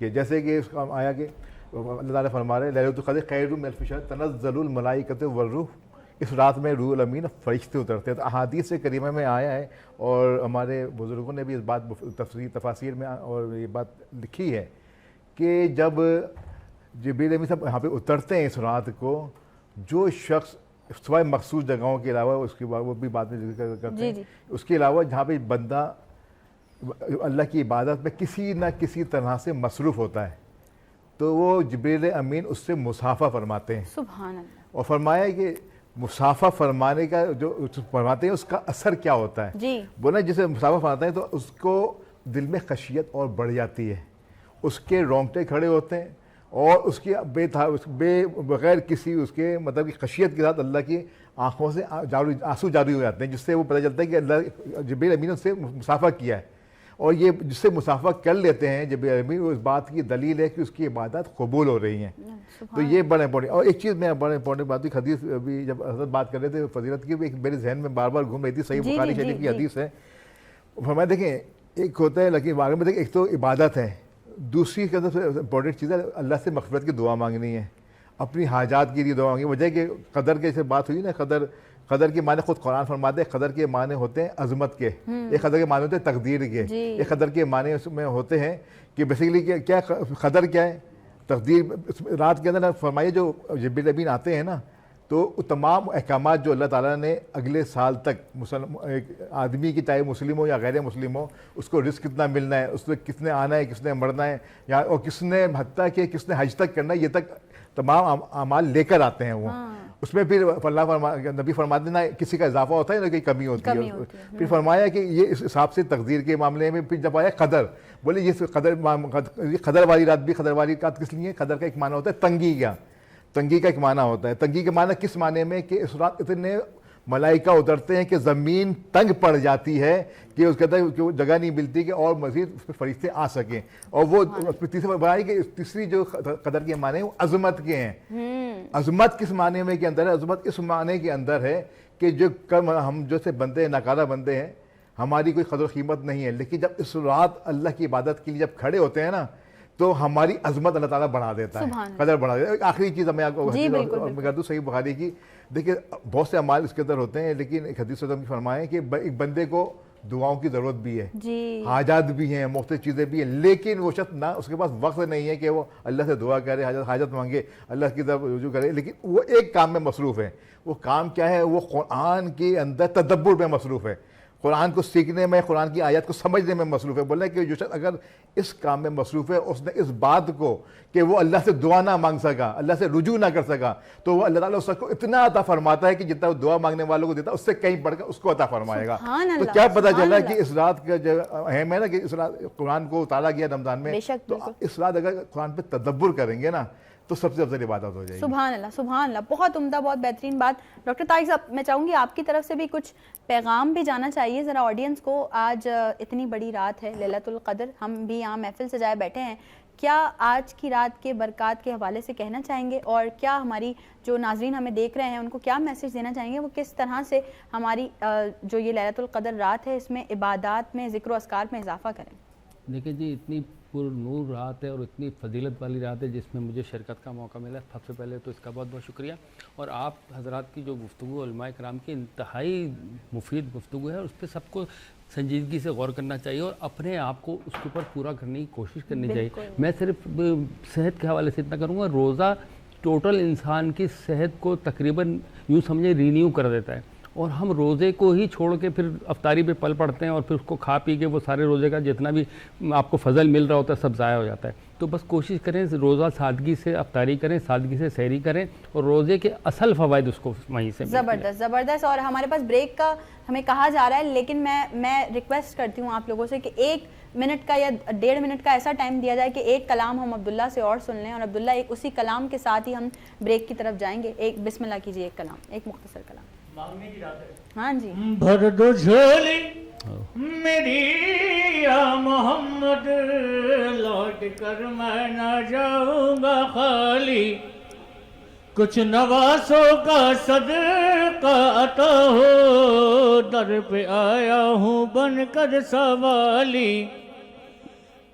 کہ جیسے کہ اس کا آیا کہ اللہ تعالیٰ فرما رہے ہیں لیلۃ القدر خیر من الف شہر تنزل الملائکۃ والروح، اس رات میں روح الامین فرشتے اترتے ہیں. تو احادیث کریمہ میں آیا ہے اور ہمارے بزرگوں نے بھی اس بات تفسیر میں اور یہ بات لکھی ہے کہ جب جبریل امین صاحب یہاں پہ اترتے ہیں اس رات کو، جو شخص سوائے مخصوص جگہوں کے علاوہ، اس کے بعد وہ بھی بعد میں ذکر کرتے ہیں، اس کے علاوہ جہاں پہ بندہ اللہ کی عبادت میں کسی نہ کسی طرح سے مصروف ہوتا ہے تو وہ جبریل امین اس سے مصافحہ فرماتے ہیں. سبحان اللہ. اور فرمایا کہ مصافحہ فرمانے کا جو فرماتے ہیں اس کا اثر کیا ہوتا ہے. جی بولے جسے مصافحہ فرماتے ہیں تو اس کو دل میں خشیت اور بڑھ جاتی ہے، اس کے رونگٹے کھڑے ہوتے ہیں اور اس کی بے بغیر کسی اس کے مطلب کہ خشیت کے ساتھ اللہ کی آنکھوں سے آنسو جاری ہو جاتے ہیں، جس سے وہ پتہ چلتا ہے کہ اللہ جبریل امین سے مصافحہ کیا ہے. اور یہ جس سے مصافحہ کر لیتے ہیں جبریل امین، اس بات کی دلیل ہے کہ اس کی عبادات قبول ہو رہی ہیں. تو یہ بڑا امپورٹنٹ. اور ایک چیز میں بڑا امپورٹنٹ بات ہوئی، حدیث ابھی جب حضرت بات کر رہے تھے فضیلت کی، ایک میرے ذہن میں بار بار گھوم رہی تھی، صحیح بخاری شریف کی حدیث ہے. فرمایا دیکھیں ایک ہوتا ہے لیکن واقعی میں دیکھیں ایک تو عبادت ہے، دوسری کے اندر امپورٹنٹ چیز ہے اللہ سے مغفرت کی دعا مانگنی ہے، اپنی حاجات کے لیے دعا مانگنی. وجہ کہ قدر کے سے بات ہوئی نا، قدر کے معنی خود قرآن فرماتے ہیں، قدر کے معنی ہوتے ہیں عظمت کے، ایک قدر کے معنی ہوتے ہیں تقدیر کے، ایک قدر کے معنی اس میں ہوتے ہیں کہ بیسیکلی کیا قدر کیا ہے، تقدیر. رات کے اندر فرمائیے جو جبریل امین آتے ہیں نا تو تمام احکامات جو اللہ تعالیٰ نے اگلے سال تک ایک آدمی کی چاہے مسلم ہو یا غیر مسلم ہو، اس کو رزق کتنا ملنا ہے، اس میں کس نے آنا ہے، کس نے مرنا ہے، یا اور کس نے حتیٰ کہ کس نے حج تک کرنا ہے، یہ تک تمام اعمال لے کر آتے ہیں وہ. اس میں پھر اللہ نبی فرماتے ہیں نہ کسی کا اضافہ ہوتا ہے نہ کوئی کمی ہوتی ہے. پھر فرمایا کہ یہ اس حساب سے تقدیر کے معاملے میں پھر جب آیا قدر، بولے یہ قدر والی رات بھی قدر والی رات کس لیے؟ قدر کا ایک معنی ہوتا ہے تنگی کا، تنگی کا ایک معنی ہوتا ہے. تنگی کا معنی کس معنی میں کہ اس رات اتنے ملائکہ اترتے ہیں کہ زمین تنگ پڑ جاتی ہے کہ اس کے اندر جگہ نہیں ملتی کہ اور مزید اس پہ فرشتے آ سکیں. اور وہ تیسری بنائی کہ تیسری جو قدر کے معنی ہیں وہ عظمت کے ہیں. عظمت کس معنی میں کے اندر ہے؟ عظمت اس معنی کے اندر ہے کہ جو ہم جو سے بندے ہیں، ناکارہ بندے ہیں، ہماری کوئی قدر و قیمت نہیں ہے، لیکن جب اس رات اللہ کی عبادت کے لیے جب کھڑے ہوتے ہیں نا تو ہماری عظمت اللہ تعالیٰ بڑھا دیتا ہے، قدر بڑھا دیتا ہے. آخری چیز میں آپ کو کر دوں صحیح بخاری کی. دیکھیے بہت سے اعمال اس کے اندر ہوتے ہیں لیکن ایک حدیث میں فرمائے کہ ایک بندے کو دعاؤں کی ضرورت بھی ہے، حاجات بھی ہیں، مختلف چیزیں بھی ہیں، لیکن وہ شخص نہ اس کے پاس وقت نہیں ہے کہ وہ اللہ سے دعا کرے، حاجت مانگے، اللہ کی طرف رجوع کرے، لیکن وہ ایک کام میں مصروف ہے. وہ کام کیا ہے؟ وہ قرآن کے اندر تدبر میں مصروف ہے، قرآن کو سیکھنے میں، قرآن کی آیات کو سمجھنے میں مصروف ہے. بولے کہ جو شخص اگر اس کام میں مصروف ہے، اس نے اس بات کو کہ وہ اللہ سے دعا نہ مانگ سکا، اللہ سے رجوع نہ کر سکا، تو وہ اللہ تعالیٰ اس کو اتنا عطا فرماتا ہے کہ جتنا وہ دعا مانگنے والوں کو دیتا ہے اس سے کہیں بڑھ کر اس کو عطا فرمائے گا. تو کیا پتہ چلا کہ اس رات کا جو اہم ہے نا کہ اس رات قرآن کو اتارا گیا رمضان میں، تو اس رات اگر قرآن پہ تدبر کریں گے نا تو سب سے افضل عبادت ہو جائے گی. سبحان اللہ، سبحان اللہ. بہت عمدہ، بہت بہترین بات. ڈاکٹر طارق صاحب میں چاہوں گی آپ کی طرف سے بھی کچھ پیغام بھی جانا چاہیے ذرا آڈینس کو. آج اتنی بڑی رات ہے لیلۃ القدر، ہم بھی یہاں محفل سجائے بیٹھے ہیں، کیا آج کی رات کے برکات کے حوالے سے کہنا چاہیں گے اور کیا ہماری جو ناظرین ہمیں دیکھ رہے ہیں ان کو کیا میسیج دینا چاہیں گے؟ وہ کس طرح سے ہماری جو یہ لیلۃ القدر رات ہے اس میں عبادات میں، ذکر و اذکار میں اضافہ کریں؟ دیکھیں جی، اتنی پر نور رات ہے اور اتنی فضیلت والی رات ہے جس میں مجھے شرکت کا موقع ملا. سب سے پہلے تو اس کا بہت بہت شکریہ. اور آپ حضرات کی جو گفتگو علماء کرام کی انتہائی مفید گفتگو ہے، اس پہ سب کو سنجیدگی سے غور کرنا چاہیے اور اپنے آپ کو اس کے اوپر پورا کرنے کی کوشش کرنی چاہیے. میں صرف صحت کے حوالے سے اتنا کروں گا، روزہ ٹوٹل انسان کی صحت کو تقریباً یوں سمجھے رینیو کر دیتا ہے، اور ہم روزے کو ہی چھوڑ کے پھر افطاری پہ پل پڑتے ہیں اور پھر اس کو کھا پی کے وہ سارے روزے کا جتنا بھی آپ کو فضل مل رہا ہوتا ہے سب ضائع ہو جاتا ہے. تو بس کوشش کریں روزہ سادگی سے افطاری کریں، سادگی سے سحری کریں اور روزے کے اصل فوائد اس کو وہیں سے. زبردست زبردست. اور ہمارے پاس بریک کا ہمیں کہا جا رہا ہے، لیکن میں ریکویسٹ کرتی ہوں آپ لوگوں سے کہ 1 منٹ کا یا 1.5 منٹ کا ایسا ٹائم دیا جائے کہ ایک کلام ہم عبداللہ سے اور سن لیں، اور عبداللہ ایک اسی کلام کے ساتھ ہی ہم بریک کی طرف جائیں گے. ایک بسم اللہ کیجیے، ایک کلام، ایک مختصر کلام. ہاں جی. بھر دو جھولی میری یا محمد، لوٹ کر میں نہ جاؤں گا خالی، کچھ نواسوں کا صدقہ عطا ہو، در پہ آیا ہوں بن کر سوالی،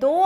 2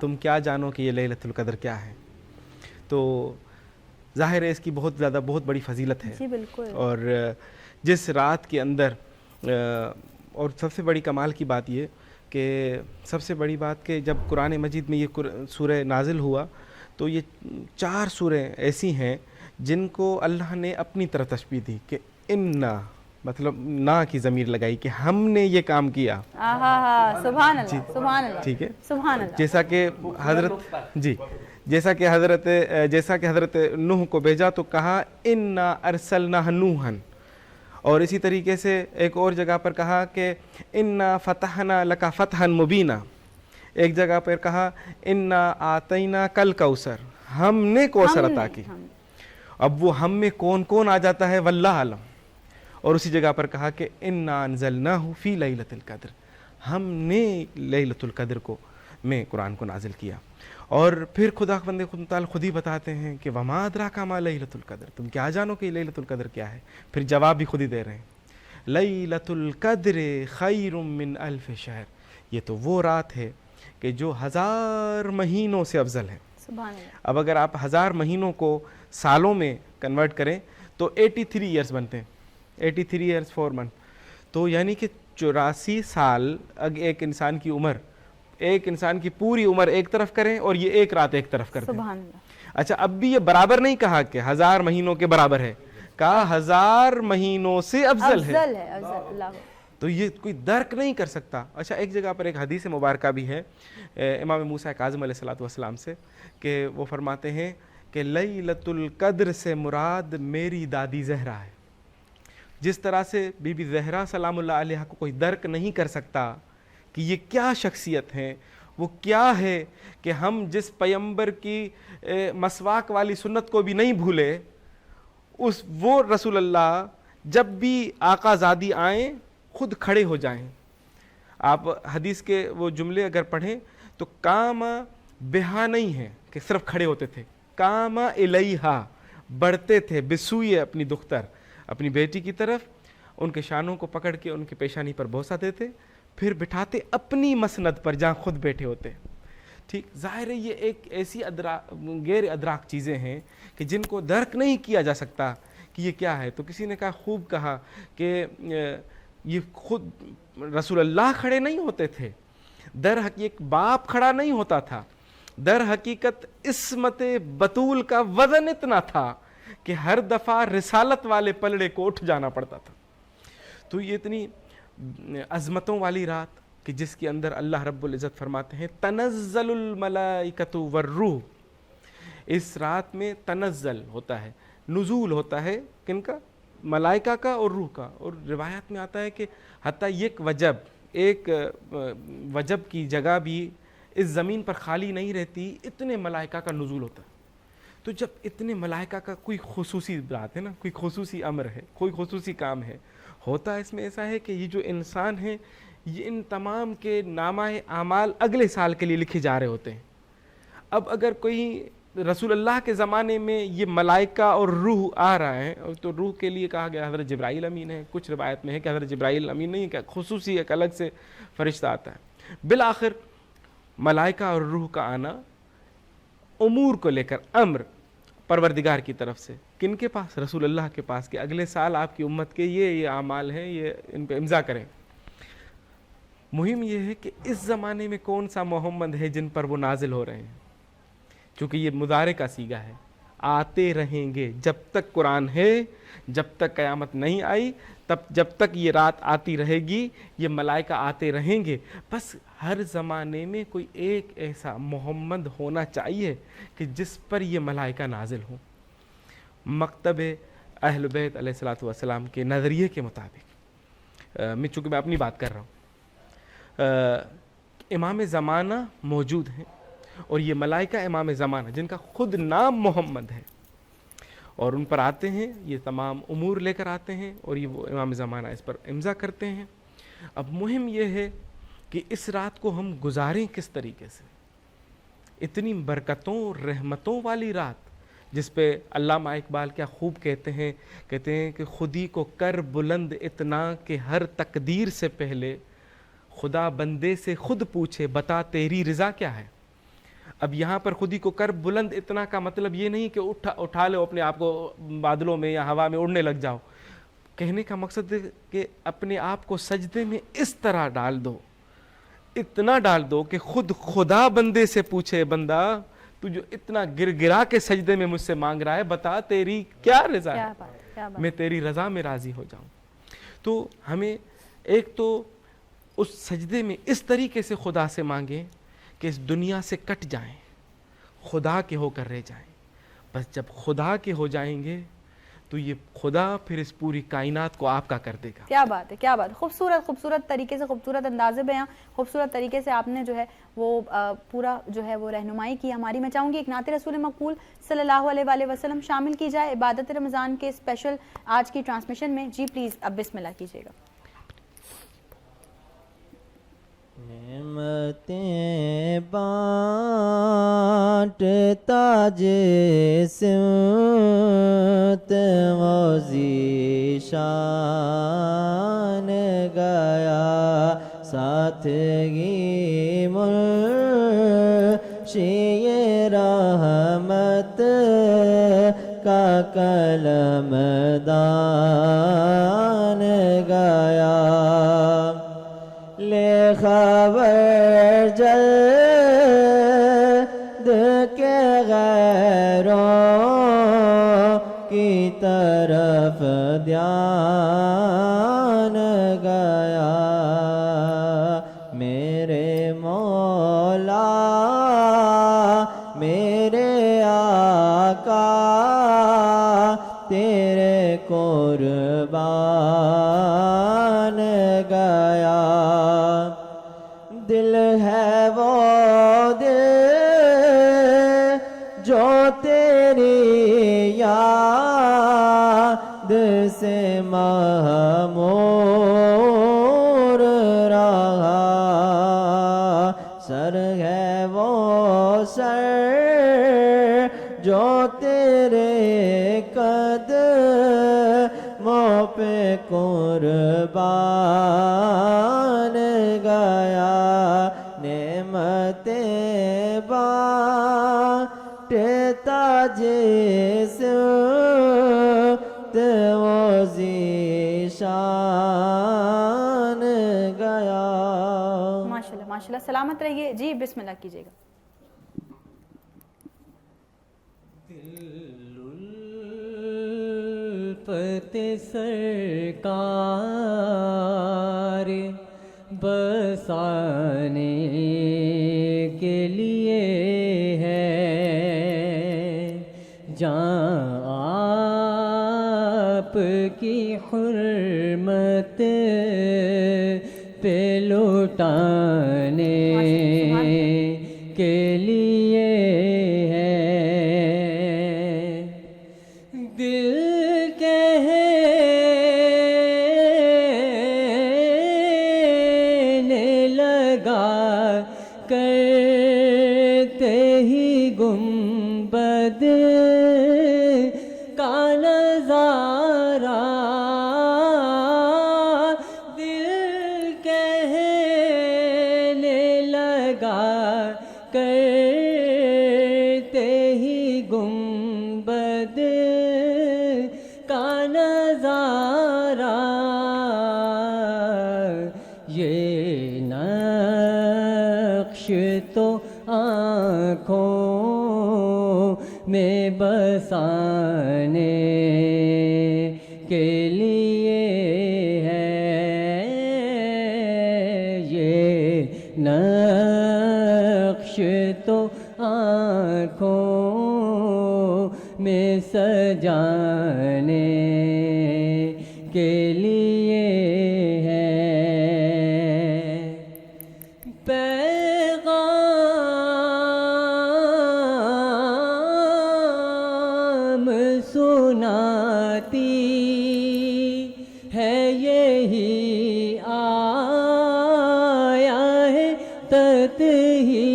تم کیا جانو کہ یہ لیلۃ القدر کیا ہے. تو ظاہر ہے اس کی بہت بڑی فضیلت ہے. جی بالکل. اور جس رات کے اندر اور سب سے بڑی کمال کی بات یہ کہ سب سے بڑی بات کہ جب قرآن مجید میں یہ سورہ نازل ہوا تو یہ 4 سوریں ایسی ہیں جن کو اللہ نے اپنی طرح تشبیہ دی کہ انا مطلب نا کی ضمیر لگائی کہ ہم نے یہ کام کیا. سبحان اللہ سبحان اللہ. ٹھیک ہے. سبحان اللہ. جیسا کہ حضرت نوح کو بھیجا تو کہا انا ارسلنا نوحا, اور اسی طریقے سے ایک اور جگہ پر کہا کہ انا فتحنا لک فتحا مبینا, ایک جگہ پر کہا انا آتینا کل کوثر, ہم نے کوثر عطا کی. اب وہ ہم میں کون کون آ جاتا ہے واللہ عالم. اور اسی جگہ پر کہا کہ انا انزلناہ فی لیلۃ القدر, ہم نے لیلۃ القدر کو میں قرآن کو نازل کیا. اور پھر خداوند تعالی خود ہی بتاتے ہیں کہ وما ادراک ما لیلۃ القدر, تم کیا جانو کہ لیلۃ القدر کیا ہے. پھر جواب بھی خود ہی دے رہے ہیں لیلۃ القدر خیر من الف شہر, یہ تو وہ رات ہے کہ جو 1000 مہینوں سے افضل ہے. سبحان اللہ. اب اگر آپ 1000 مہینوں کو سالوں میں کنورٹ کریں تو 83 ایئرز بنتے ہیں, 83 ایئرز 4 منتھ. تو یعنی کہ 84 سال ایک انسان کی عمر, ایک انسان کی پوری عمر ایک طرف کریں اور یہ ایک رات ایک طرف کرتے ہیں. سبحان اللہ. اچھا اب بھی یہ برابر نہیں کہا کہ 1000 مہینوں کے برابر ہے, کہا 1000 مہینوں سے افضل ہے. اللہ. تو یہ کوئی درک نہیں کر سکتا. اچھا ایک جگہ پر ایک حدیث مبارکہ بھی ہے امام موسیٰ کاظم علیہ السلام سے کہ وہ فرماتے ہیں کہ لیلۃ القدر سے مراد میری دادی زہرا ہے. جس طرح سے بی بی زہرا سلام اللہ علیہ کو کوئی درک نہیں کر سکتا کہ یہ کیا شخصیت ہیں, وہ کیا ہے کہ ہم جس پیغمبر کی مسواک والی سنت کو بھی نہیں بھولے, وہ رسول اللہ جب بھی آقا زادی آئیں خود کھڑے ہو جائیں. آپ حدیث کے وہ جملے اگر پڑھیں تو کام بہا نہیں ہے کہ صرف کھڑے ہوتے تھے, کام الیہا, بڑھتے تھے بسوئے اپنی دختر اپنی بیٹی کی طرف, ان کے شانوں کو پکڑ کے ان کی پیشانی پر بوسہ دیتے, پھر بٹھاتے اپنی مسند پر جہاں خود بیٹھے ہوتے. ٹھیک, ظاہر ہے یہ ایک ایسی غیر ادراک چیزیں ہیں کہ جن کو درک نہیں کیا جا سکتا کہ یہ کیا ہے. تو کسی نے خوب کہا کہ یہ خود رسول اللہ کھڑے نہیں ہوتے تھے, در حقیقت باپ کھڑا نہیں ہوتا تھا, در حقیقت عصمت بطول کا وزن اتنا تھا کہ ہر دفعہ رسالت والے پلڑے کو اٹھ جانا پڑتا تھا. تو یہ اتنی عظمتوں والی رات کہ جس کے اندر اللہ رب العزت فرماتے ہیں تنزل الملائکۃ والروح, اس رات میں تنزل ہوتا ہے, نزول ہوتا ہے کن کا, ملائکہ کا اور روح کا. اور روایات میں آتا ہے کہ حتیٰ ایک وجب کی جگہ بھی اس زمین پر خالی نہیں رہتی, اتنے ملائکہ کا نزول ہوتا ہے. تو جب اتنے ملائکہ کا کوئی خصوصی بات ہے نا, کوئی خصوصی امر ہے, کوئی خصوصی کام ہے, ہوتا اس میں ایسا ہے کہ یہ جو انسان ہے یہ ان تمام کے نامہ اعمال اگلے سال کے لیے لکھے جا رہے ہوتے ہیں. اب اگر کوئی رسول اللہ کے زمانے میں یہ ملائکہ اور روح آ رہا ہے, تو روح کے لیے کہا گیا حضرت جبرائیل امین ہے, کچھ روایت میں ہے کہ حضرت جبرائیل امین نہیں, کہ خصوصی ایک الگ سے فرشتہ آتا ہے. بالآخر ملائکہ اور روح کا آنا امور کو لے کر, امر پروردگار کی طرف سے, کن کے پاس, رسول اللہ کے پاس, کہ اگلے سال آپ کی امت کے یہ اعمال ہیں, یہ ان پہ امضا کریں. مہم یہ ہے کہ اس زمانے میں کون سا محمد ہے جن پر وہ نازل ہو رہے ہیں, چونکہ یہ مضارع کا صیغہ ہے, آتے رہیں گے جب تک قرآن ہے, جب تک قیامت نہیں آئی, جب تک یہ رات آتی رہے گی, یہ ملائکہ آتے رہیں گے. بس ہر زمانے میں کوئی ایک ایسا محمد ہونا چاہیے کہ جس پر یہ ملائکہ نازل ہوں. مکتب اہل بیت علیہ الصلوۃ والسلام کے نظریے کے مطابق, چونکہ میں اپنی بات کر رہا ہوں, امام زمانہ موجود ہیں, اور یہ ملائکہ امام زمانہ جن کا خود نام محمد ہے, اور ان پر آتے ہیں, یہ تمام امور لے کر آتے ہیں, اور یہ وہ امام زمانہ اس پر امضا کرتے ہیں. اب مہم یہ ہے کہ اس رات کو ہم گزاریں کس طریقے سے. اتنی برکتوں رحمتوں والی رات جس پہ علامہ اقبال کیا خوب کہتے ہیں کہ خودی کو کر بلند اتنا کہ ہر تقدیر سے پہلے خدا بندے سے خود پوچھے بتا تیری رضا کیا ہے. اب یہاں پر خودی کو کر بلند اتنا کا مطلب یہ نہیں کہ اٹھا لو اپنے آپ کو بادلوں میں یا ہوا میں اڑنے لگ جاؤ. کہنے کا مقصد ہے کہ اپنے آپ کو سجدے میں اس طرح ڈال دو, اتنا ڈال دو کہ خود خدا بندے سے پوچھے, بندہ تو جو اتنا گر گرا کے سجدے میں مجھ سے مانگ رہا ہے, بتا تیری کیا رضا ہے, میں تیری رضا میں راضی ہو جاؤں. تو ہمیں ایک تو اس سجدے میں اس طریقے سے خدا سے مانگیں کہ اس دنیا سے کٹ جائیں, خدا کے ہو کر رہ جائیں. بس جب خدا کے ہو جائیں گے تو یہ خدا پھر اس پوری کائنات کو آپ کا کر دے گا. کیا بات ہے, کیا بات ہے. خوبصورت طریقے سے, خوبصورت انداز بیاں, خوبصورت طریقے سے آپ نے جو ہے وہ پورا جو ہے وہ رہنمائی کی ہماری. میں چاہوں گی ایک نعت رسول مقبول صلی اللہ علیہ وآلہ وسلم شامل کی جائے عبادت رمضان کے اسپیشل آج کی ٹرانسمیشن میں. جی پلیز اب بسم اللہ کیجیے گا. نعمتیں بانٹتا جسمت موزی شان گیا, ساتھی مرشی رحمت کا کلم دان گیا. لے خبر جلد کے غیروں کی طرف دھیان گیا. میرے مولا میرے آقا تیرے قربان گیا. دل ہے وہ دل جو تیری یاد سے مہمور رہا. سر ہے وہ سر جو تیرے قدموں پہ قربان گیا. نعمتیں بانٹتا جسمت وہ ذیشان گیا. ماشاءاللہ ماشاءاللہ, سلامت رہیے. جی بسم اللہ کیجیے گا. الفت سرکار بسانے کے لیے ہے, جہاں آپ کی حرمت پہ لوٹانے کے لیے ہے. دل کہنے لگا کرتے ہی گنبد کا نظارہ, دل کہنے لگا کرتے ہی گنبد کا نظارہ. یہ نقش تو آنکھوں میں بسانے کے لیے ہے, یہ نقش تو آنکھوں میں سجانے کے لیے ہے. پیغام سناتی ہے یہی آیا ہے تتہی,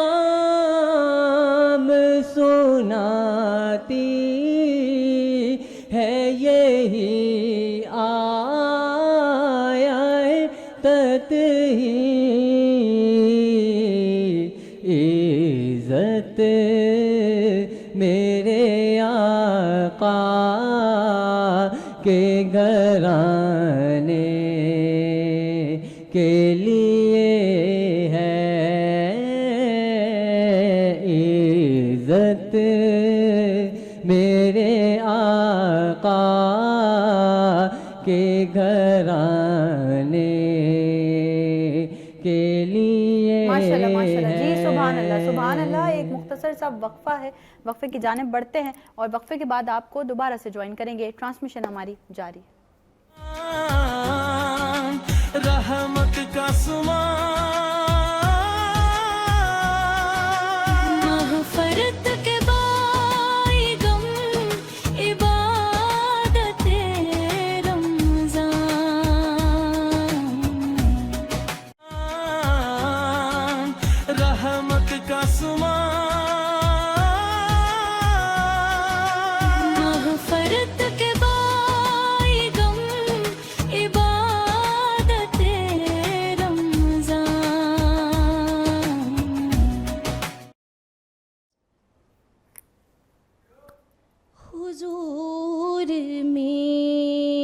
پیغام سناتی ہے یہی آیا ہے تتہی. کے گھرانے کے لیے ہے عزت میرے آقا کے گھرانے کے لیے ماشاءاللہ ماشاءاللہ جی ہے۔ سبحان اللہ سبحان اللہ۔ ایک مختصر سا وقفہ ہے، وقفے کی جانب بڑھتے ہیں اور وقفے کے بعد آپ کو دوبارہ سے جوائن کریں گے، ٹرانسمیشن ہماری جاری ہے۔ رحمت کا مغفرت کے بائی غم عبادت رمضان، رحمت کا مغفرت کے بائی غم عبادت رمضان۔ حضور میری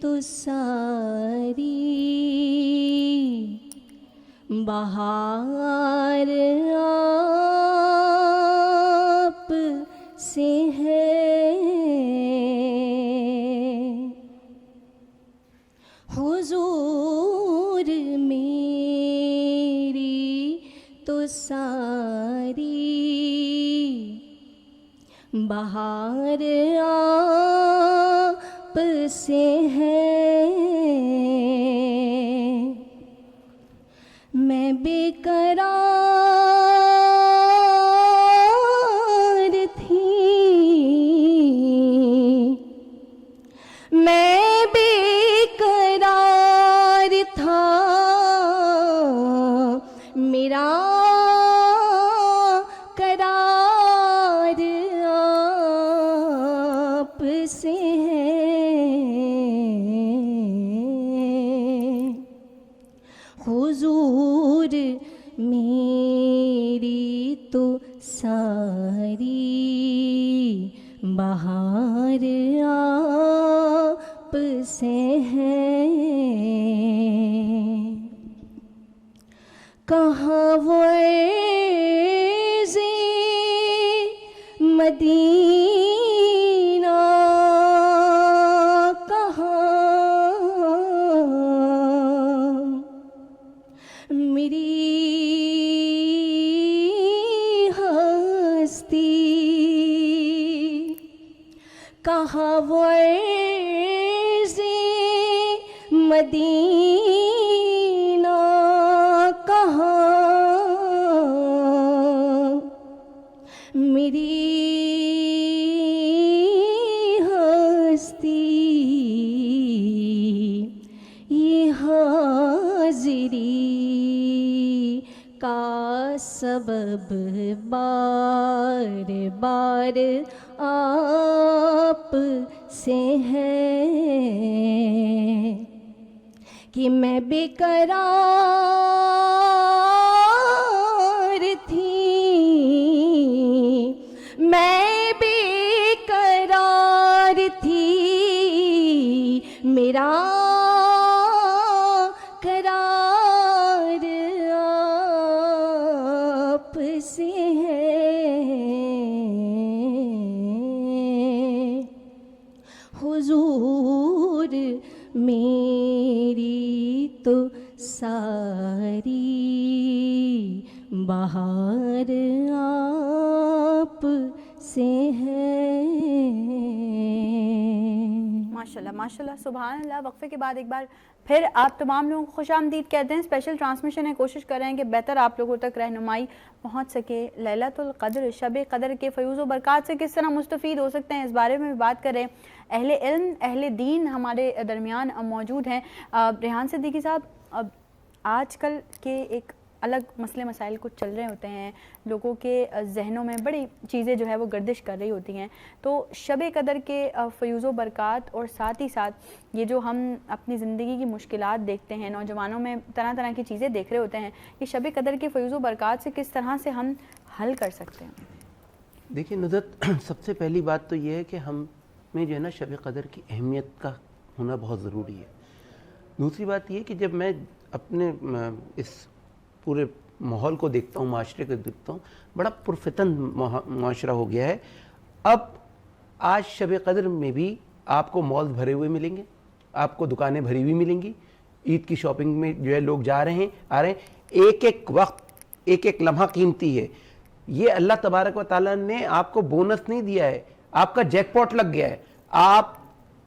تو ساری بہار آپ سے ہے، حضور میری تو ساری بہار آپ سے ہے، میں بے قرار تھی، میں بے قرار تھا، میرا قرار آپ سے ہے، حضور میری تو ساری بہار آپ سے ہے، کہاں وہ عرض مدینہ، کہاں میری ہستی، کہاں وہ عرض مدینہ، کہاں میری ہستی، یہ حاضری کا سبب بار بار آپ سے ہے، کہ میں بے قرار تھی، میں بے قرار تھی، میرا قرار آپ سے ہے، حضور میری تو ساری بہار آپ سے ہے۔ ماشاءاللہ ماشاءاللہ سبحان اللہ۔ وقفے کے بعد ایک بار پھر آپ تمام لوگوں کو خوش آمدید کہتے ہیں۔ اسپیشل ٹرانسمیشن ہے، کوشش کر رہے ہیں کہ بہتر آپ لوگوں تک رہنمائی پہنچ سکے۔ لیلۃ القدر، شب قدر کے فیوز و برکات سے کس طرح مستفید ہو سکتے ہیں، اس بارے میں بھی بات کریں۔ اہل علم، اہل دین ہمارے درمیان موجود ہیں۔ ریحان صدیقی صاحب، آج کل کے ایک الگ مسئلے مسائل کچھ چل رہے ہوتے ہیں، لوگوں کے ذہنوں میں بڑی چیزیں جو ہے وہ گردش کر رہی ہوتی ہیں، تو شب قدر کے فیوز و برکات اور ساتھ ہی ساتھ یہ جو ہم اپنی زندگی کی مشکلات دیکھتے ہیں، نوجوانوں میں طرح طرح کی چیزیں دیکھ رہے ہوتے ہیں، یہ شب قدر کے فیوز و برکات سے کس طرح سے ہم حل کر سکتے ہیں؟ دیکھیں نصرت، سب سے پہلی بات تو یہ ہے کہ ہم میں جو ہے نا شب قدر کی اہمیت کا ہونا بہت ضروری ہے. دوسری بات یہ کہ جب میں اپنے اس پورے ماحول کو دیکھتا ہوں, معاشرے کو دیکھتا ہوں, بڑا پرفتن معاشرہ ہو گیا ہے. اب آج شب قدر میں بھی آپ کو مالز بھرے ہوئے ملیں گے, آپ کو دکانیں بھری ہوئی ملیں گی, عید کی شاپنگ میں جو ہے لوگ جا رہے ہیں آ رہے ہیں. ایک ایک وقت, ایک ایک لمحہ قیمتی ہے. یہ اللہ تبارک و تعالیٰ نے آپ کو بونس نہیں دیا ہے, آپ کا جیک پاٹ لگ گیا ہے,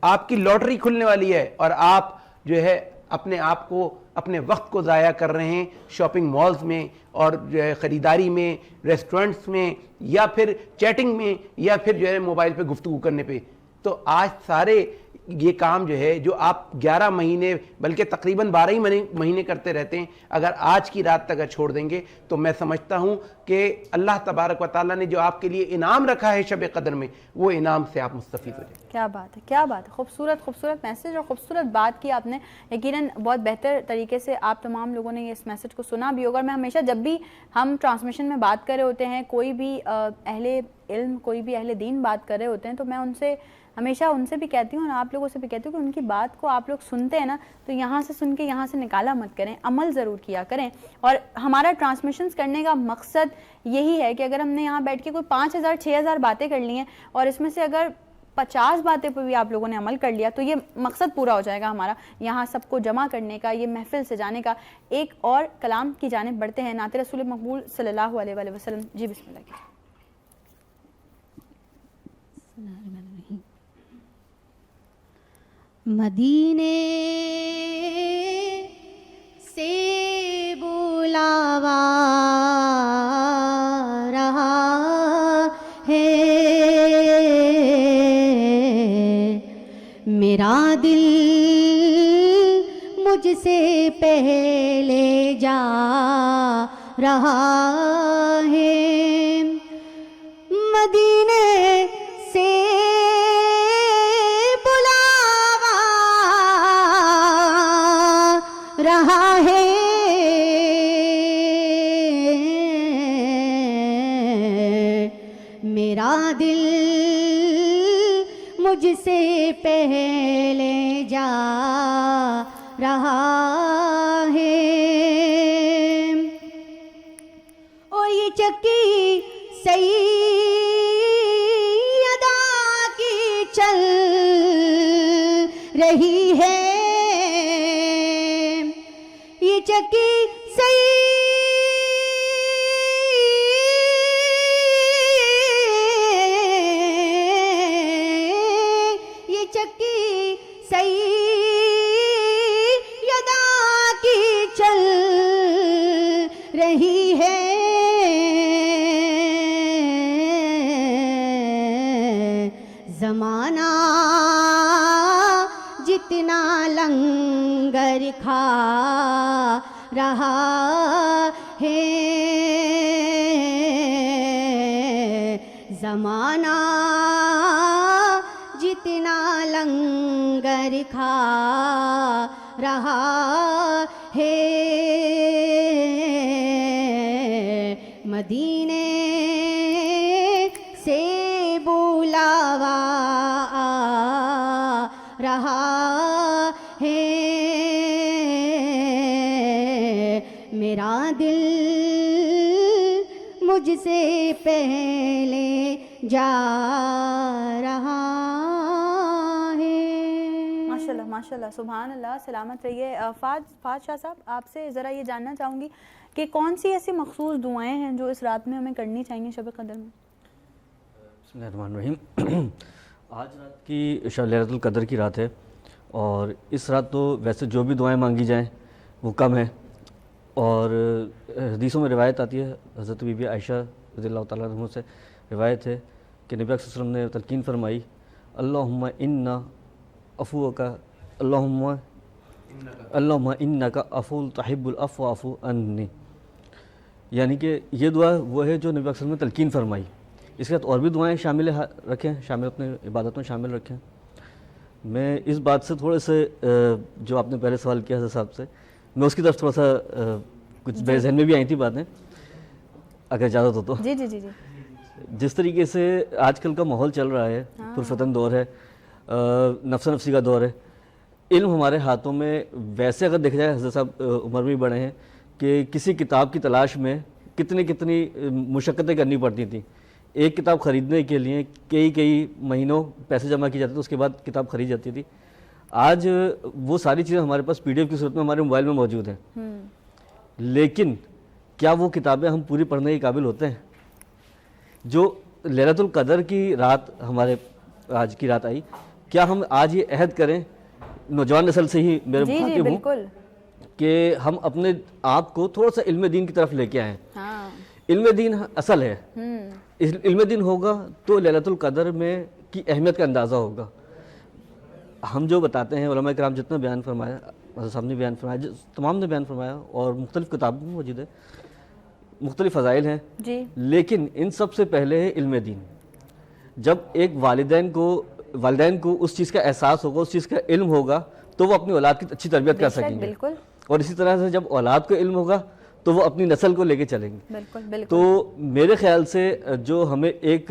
آپ کی لاٹری کھلنے والی ہے, اور آپ جو ہے اپنے آپ کو, اپنے وقت کو ضائع کر رہے ہیں شاپنگ مالز میں, اور جو ہے خریداری میں, ریسٹورنٹس میں, یا پھر چیٹنگ میں, یا پھر جو ہے موبائل پہ گفتگو کرنے پہ. تو آج سارے یہ کام جو ہے جو آپ 11 مہینے بلکہ تقریباً 12 ہی مہینے کرتے رہتے ہیں, اگر آج کی رات تک اگر چھوڑ دیں گے تو میں سمجھتا ہوں کہ اللہ تبارک و تعالیٰ نے جو آپ کے لیے انعام رکھا ہے شب قدر میں, وہ انعام سے آپ مستفید ہو جائیں. کیا بات ہے, کیا بات ہے, خوبصورت خوبصورت میسج اور خوبصورت بات کی آپ نے. یقیناً بہت بہتر طریقے سے آپ تمام لوگوں نے اس میسج کو سنا بھی ہوگا. اور میں ہمیشہ جب بھی ہم ٹرانسمیشن میں بات کر رہے ہوتے ہیں, کوئی بھی اہل علم, کوئی بھی اہل دین بات کر رہے ہوتے ہیں, تو میں ان سے ہمیشہ ان سے بھی کہتی ہوں اور آپ لوگوں سے بھی کہتی ہوں کہ ان کی بات کو آپ لوگ سنتے ہیں نا, تو یہاں سے سن کے یہاں سے نکالا مت کریں, عمل ضرور کیا کریں. اور ہمارا ٹرانسمیشنز کرنے کا مقصد یہی ہے کہ اگر ہم نے یہاں بیٹھ کے کوئی 5000 6000 باتیں کر لی ہیں, اور اس میں سے اگر 50 باتیں پہ بھی آپ لوگوں نے عمل کر لیا, تو یہ مقصد پورا ہو جائے گا ہمارا یہاں سب کو جمع کرنے کا, یہ محفل سے جانے کا. ایک اور کلام کی جانب بڑھتے ہیں, نعت رسول مقبول صلی اللہ علیہ وآلہ وسلم. جی بسم اللہ کیجیے. مدینے سے بلاوا رہا ہے میرا دل, مجھ سے پہلے جا رہا ہے. مدینے سے رہا ہے میرا دل, مجھ سے پہلے جا رہا ہے. اور یہ چکی سیدہ کی چل رہی ہے, یہ چکی یہ چکی سیدہ کی چل رہی ہے. زمانہ جتنا لنگر کھا رہا ہے, زمانہ جتنا لنگر کھا رہا ہے. مدینے سے بلاوا رہا ہے میرا دل, مجھ سے پہلے جا رہا ہے. ماشاءاللہ ماشاءاللہ, سبحان اللہ, سلامت رہیے. فاض شاہ صاحب, آپ سے ذرا یہ جاننا چاہوں گی کہ کون سی ایسی مخصوص دعائیں ہیں جو اس رات میں ہمیں کرنی چاہیے شب قدر میں؟ بسم اللہ الرحمن الرحیم. آج رات کی شب لیلۃ القدر کی رات ہے, اور اس رات تو ویسے جو بھی دعائیں مانگی جائیں وہ کم ہے. اور حدیثوں میں روایت آتی ہے, حضرت بی بی عائشہ رضی اللہ تعالیٰ عنہ سے روایت ہے کہ نبی صلی اللہ علیہ وسلم نے تلقین فرمائی, اللہم انا عفوک, اللہم انک عفو تحب العفو فاعف عنی. یعنی کہ یہ دعا وہ ہے جو نبی صلی اللہ علیہ وسلم نے تلقین فرمائی. اس کے ساتھ اور بھی دعائیں شامل رکھیں, شامل اپنے عبادت میں شامل رکھیں. میں اس بات سے تھوڑے سے جو آپ نے پہلے سوال کیا حضرت صاحب سے, میں اس کی طرف تھوڑا سا کچھ میرے ذہن میں بھی آئی تھی باتیں, اگر اجازت ہو تو. جی جی جی جی. جس طریقے سے آج کل کا ماحول چل رہا ہے, پرفتن دور ہے, نفس نفسی کا دور ہے. علم ہمارے ہاتھوں میں ویسے اگر دیکھا جائے, حضرت صاحب عمر بھی بڑے ہیں, کہ کسی کتاب کی تلاش میں کتنی مشقتیں کرنی پڑتی تھیں. ایک کتاب خریدنے کے لیے کئی مہینوں پیسے جمع کیے جاتے تھے, اس کے بعد کتاب خرید جاتی تھی. آج وہ ساری چیزیں ہمارے پاس PDF کی صورت میں ہمارے موبائل میں موجود ہیں, لیکن کیا وہ کتابیں ہم پوری پڑھنے کے قابل ہوتے ہیں؟ جو لیلۃ القدر کی رات ہمارے آج کی رات آئی, کیا ہم آج یہ عہد کریں, نوجوان نسل سے ہی میرے مخاطب ہوں, بالکل, کہ ہم اپنے آپ کو تھوڑا سا علم دین کی طرف لے کے آئیں. علم دین اصل ہے, علم دین ہوگا تو لیلۃ القدر میں کی اہمیت کا اندازہ ہوگا. ہم جو بتاتے ہیں, علماء کرام جتنا بیان فرمایا, حضرت صاحب نے بیان فرمایا, تمام نے بیان فرمایا, اور مختلف کتابوں میں موجود ہے, مختلف فضائل ہیں, لیکن ان سب سے پہلے ہے علم دین. جب ایک والدین کو اس چیز کا احساس ہوگا, اس چیز کا علم ہوگا, تو وہ اپنی اولاد کی اچھی تربیت کر سکیں گے. اور اسی طرح سے جب اولاد کو علم ہوگا تو وہ اپنی نسل کو لے کے چلیں گے. تو میرے خیال سے جو ہمیں ایک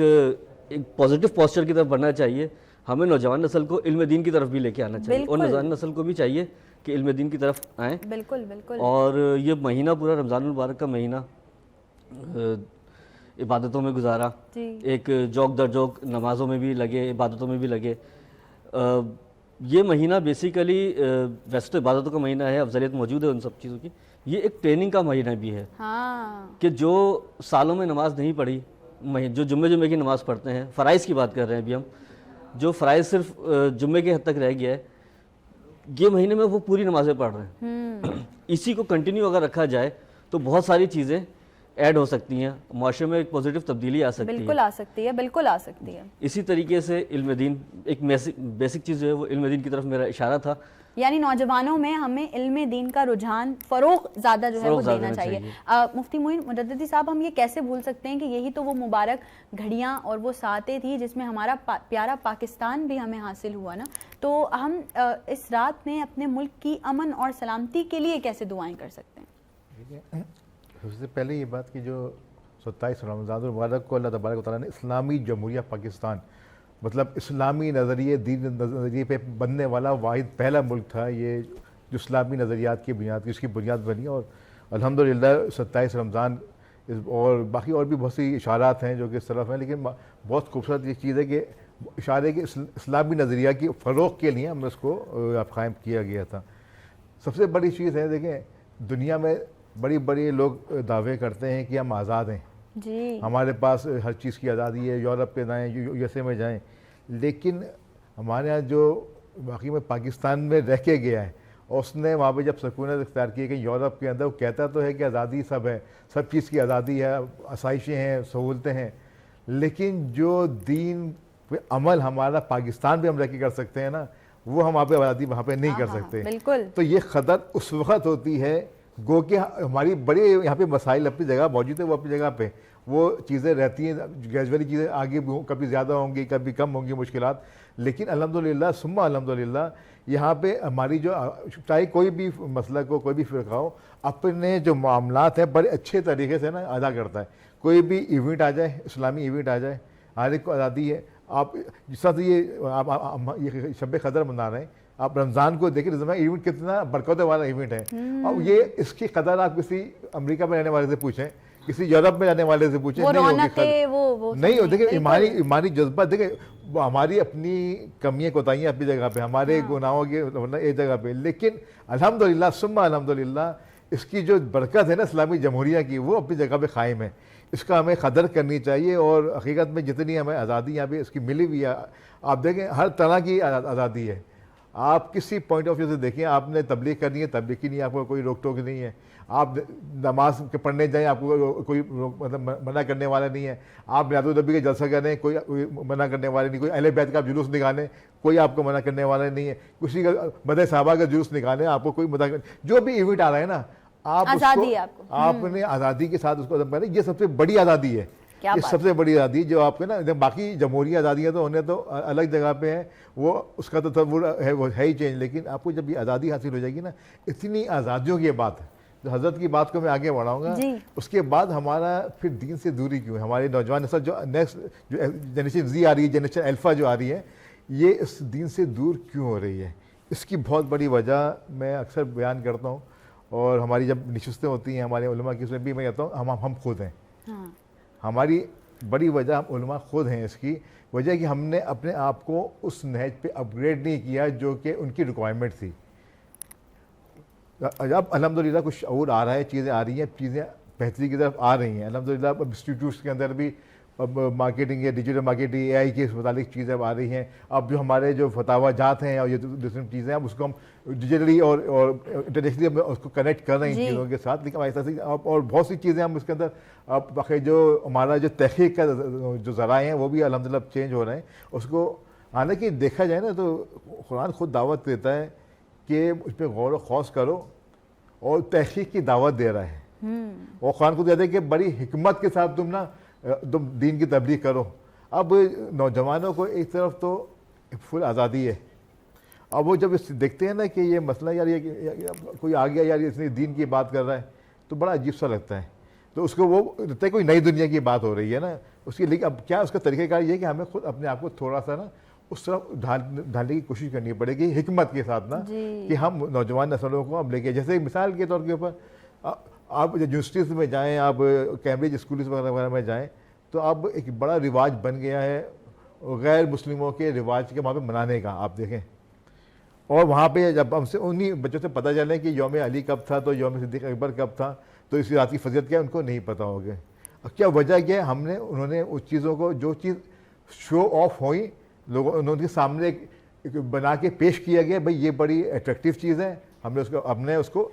پازیٹیو پوسچر کی طرف بڑھنا چاہیے, ہمیں نوجوان نسل کو علم دین کی طرف بھی لے کے آنا چاہیے, اور نوجوان نسل کو بھی چاہیے کہ علم دین کی طرف آئیں. بالکل. اور یہ مہینہ پورا رمضان المبارک کا مہینہ عبادتوں میں گزارا, ایک جوک در جوک نمازوں میں بھی لگے, عبادتوں میں بھی لگے. یہ مہینہ بیسیکلی ویسے تو عبادتوں کا مہینہ ہے, افضلیت موجود ہے ان سب چیزوں کی, یہ ایک ٹریننگ کا مہینہ بھی ہے. کہ جو سالوں میں نماز نہیں پڑھی, جو جمعے کی نماز پڑھتے ہیں, فرائض کی بات کر رہے ہیں ابھی ہم, جو فرائض صرف جمعے کے حد تک رہ گیا ہے, یہ مہینے میں وہ پوری نمازیں پڑھ رہے ہیں. اسی کو کنٹینیو اگر رکھا جائے تو بہت ساری چیزیں ایڈ ہو سکتی ہیں, معاشرے میں ایک پازیٹیو تبدیلی آ سکتی ہے. بالکل آ سکتی ہے. اسی طریقے سے علم دین ایک بیسک چیز جو ہے, وہ علم دین کی طرف میرا اشارہ تھا. یعنی نوجوانوں میں ہمیں علم دین کا رجحان فروغ زیادہ جو ہے وہ دینا چاہیے. مفتی معین مجددی صاحب, ہم یہ کیسے بھول سکتے ہیں کہ یہی تو وہ مبارک گھڑیاں اور وہ ساعتیں تھی جس میں ہمارا پیارا پاکستان بھی ہمیں حاصل ہوا نا. تو ہم اس رات میں اپنے ملک کی امن اور سلامتی کے لیے کیسے دعائیں کر سکتے ہیں؟ سب سے پہلے یہ بات کہ جو 27 رمضان المبارک کو اللہ تبارک و تعالیٰ نے اسلامی جمہوریہ پاکستان, مطلب اسلامی نظریے دین نظریے پہ بننے والا واحد پہلا ملک تھا یہ, جو اسلامی نظریات کی بنیاد کی اس کی بنیاد بنی. اور الحمدللہ 27 رمضان اور باقی اور بھی بہت سی اشارات ہیں جو کہ اس طرف ہیں, لیکن بہت خوبصورت یہ چیز ہے کہ اشارے کے اسلامی نظریہ کی فروغ کے لیے ہم اس کو قائم کیا گیا تھا. سب سے بڑی چیز ہے, دیکھیں دنیا میں بڑی لوگ دعوے کرتے ہیں کہ ہم آزاد ہیں, ہمارے پاس ہر چیز کی آزادی ہے, یورپ پہ جائیں, USA میں جائیں, لیکن ہمارے ہاں جو باقی میں پاکستان میں رہ کے گیا ہے, اور اس نے وہاں پہ جب سکونت اختیار کی کہ یورپ کے اندر, وہ کہتا تو ہے کہ آزادی سب ہے, سب چیز کی آزادی ہے, آسائشیں ہیں, سہولتیں ہیں, لیکن جو دین پہ عمل ہمارا پاکستان پہ ہم رہ کے کر سکتے ہیں نا, وہ ہم آزادی وہاں پہ نہیں کر سکتے. تو یہ خطر اس وقت ہوتی ہے گو کہ ہماری بڑے یہاں پہ مسائل اپنی جگہ موجود ہے, وہ اپنی جگہ پہ وہ چیزیں رہتی ہیں, گریجولی چیزیں آگے کبھی زیادہ ہوں گی, کبھی کم ہوں گی مشکلات, لیکن الحمدللہ ثم الحمدللہ یہاں پہ ہماری جو چاہے کوئی بھی مسلک ہو, کوئی بھی فرقہ ہو, اپنے جو معاملات ہیں بڑے اچھے طریقے سے نا ادا کرتا ہے. کوئی بھی ایونٹ آ جائے, اسلامی ایونٹ آ جائے, ہر ایک کو آزادی ہے. آپ جس طرح سے یہ شب قدر منا رہے ہیں, آپ رمضان کو دیکھیں, رمضان ایونٹ کتنا برکت والا ایونٹ ہے. اور یہ اس کی قدر آپ کسی امریکہ میں رہنے والے سے پوچھیں, کسی یورپ میں جانے والے سے پوچھیں, نہیں ہو. دیکھیں ایمانی جذبہ, دیکھیں ہماری اپنی کمیاں کوتاہیاں اپنی جگہ پہ, ہمارے گناہوں کی ایک جگہ پہ, لیکن الحمدللہ ثم الحمدللہ اس کی جو برکت ہے نا اسلامی جمہوریہ کی, وہ اپنی جگہ پہ قائم ہے. اس کا ہمیں قدر کرنی چاہیے. اور حقیقت میں جتنی ہمیں آزادی یہاں پہ اس کی ملی ہوئی ہے, آپ دیکھیں ہر طرح کی آزادی ہے. آپ کسی پوائنٹ آف ویو سے دیکھیں, آپ نے تبلیغ کرنی ہے, تبلیغ کی نہیں, آپ کو کوئی روک ٹوک نہیں ہے. آپ نماز کے پڑھنے جائیں, آپ کو کوئی مطلب منع کرنے والا نہیں ہے. آپ میلاد النبی کے جلسہ کریں, کوئی منع کرنے والے نہیں. کوئی اہل بیت کا آپ جلوس نکالیں, کوئی آپ کو منع کرنے والا نہیں ہے. کسی کا مدح صحابہ کا جلوس نکالیں, آپ کو کوئی منع, جو بھی ایونٹ آ رہا ہے نا, آپ آپ نے آزادی کے ساتھ اس کو کریں. یہ سب سے بڑی آزادی ہے, یہ سب سے بڑی آزادی جو آپ کے نا, باقی جمہوری آزادیاں تو انہیں تو الگ جگہ پہ ہیں, وہ اس کا تصور ہے, وہ ہے ہی چینج. لیکن آپ کو جب یہ آزادی حاصل ہو جائے گی نا, اتنی آزادیوں کی بات ہے. جو حضرت کی بات کو میں آگے بڑھاؤں گا, اس کے بعد ہمارا پھر دین سے دوری کیوں ہے. ہمارے نوجوان نسل جو نیکسٹ جو جنریشن زی آ رہی ہے, جنریشن الفا جو آ رہی ہے, یہ اس دین سے دور کیوں ہو رہی ہے. اس کی بہت بڑی وجہ میں اکثر بیان کرتا ہوں, اور ہماری جب نشستیں ہوتی ہیں ہمارے علماء کی, اس میں بھی میں کہتا ہوں ہم خود ہیں. ہماری بڑی وجہ ہم علماء خود ہیں. اس کی وجہ کہ ہم نے اپنے آپ کو اس نہج پہ اپ گریڈ نہیں کیا جو کہ ان کی ریکوائرمنٹ تھی. اب الحمدللہ کچھ شعور آ رہا ہے, چیزیں آ رہی ہیں, چیزیں بہتری کی طرف آ رہی ہیں الحمدللہ. اب انسٹیٹیوٹس کے اندر بھی اب مارکیٹنگ ہے, ڈیجیٹل مارکیٹنگ, اے آئی کے متعلق چیزیں اب آ رہی ہیں. اب جو ہمارے جو فتاوی جات ہیں اور یہ دوسری چیزیں ہیں, اب اس کو ہم ڈیجیٹلی اور انٹرنیشنلی اس کو کنیکٹ کر رہے ہیں ان چیزوں کے ساتھ. لیکن ایسا اور بہت سی چیزیں ہم اس کے اندر اب باقی جو ہمارا جو تحقیق کا جو ذرائع ہیں وہ بھی الحمدللہ چینج ہو رہے ہیں. اس کو حالانکہ دیکھا جائے نا تو قرآن خود دعوت دیتا ہے کہ اس پہ غور و خوض کرو, اور تحقیق کی دعوت دے رہا ہے. اور قرآن کو کہتے ہیں کہ بڑی حکمت کے ساتھ تم دین کی تبلیغ کرو. اب نوجوانوں کو ایک طرف تو فل آزادی ہے, اب وہ جب دیکھتے ہیں نا کہ یہ مسئلہ یار یہ کوئی آ گیا, یار اس نے دین کی بات کر رہا ہے, تو بڑا عجیب سا لگتا ہے. تو اس کو وہ لگتا ہے کوئی نئی دنیا کی بات ہو رہی ہے نا اس کی. لیکن اب کیا اس کا طریقہ کار یہ ہے کہ ہمیں خود اپنے آپ کو تھوڑا سا نا اس طرف ڈھالنے کی کوشش کرنی پڑے گی حکمت کے ساتھ نا, کہ ہم نوجوان نسلوں کو اب لے کے, جیسے مثال کے طور کے اوپر آپ یونیورسٹیز میں جائیں, آپ کیمبرج اسکولز وغیرہ میں جائیں, تو اب ایک بڑا رواج بن گیا ہے غیر مسلموں کے رواج کے وہاں پہ منانے کا. آپ دیکھیں, اور وہاں پہ جب ہم سے انہی بچوں سے پتہ چلے کہ یوم علی کب تھا, تو یوم صدیق اکبر کب تھا, تو اس رات کی فضیلت کیا ہے ان کو نہیں پتہ ہوگا. اب کیا وجہ کیا ہے, انہوں نے اس چیزوں کو, جو چیز شو آف ہوئی لوگوں, انہوں نے سامنے ایک بنا کے پیش کیا گیا, بھئی یہ بڑی اٹریکٹیو چیز ہے, ہم نے اس کو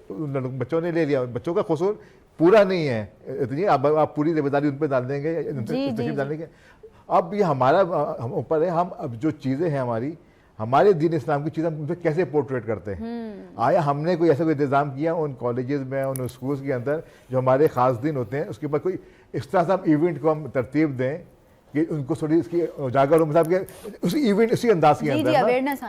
بچوں نے لے لیا. بچوں کا قصور پورا نہیں ہے اتنی, آپ پوری ذمہ داری ان پہ ڈال دیں گے, تشریف ڈالیں گے. اب یہ ہمارا اوپر ہے, ہم اب جو چیزیں ہیں ہمارے دین اسلام کی چیزیں ہم ان پہ کیسے پورٹریٹ کرتے ہیں. آیا ہم نے کوئی ایسا کوئی انتظام کیا ان کالجز میں, ان اسکولس کے اندر جو ہمارے خاص دن ہوتے ہیں, اس کے اوپر کوئی اس طرح سے ہم ایونٹ کو ہم ترتیب دیں کہ ان کو تھوڑی اس کی اجاگر ہو, مطلب کہ اس ایونٹ اسی انداز کے اندر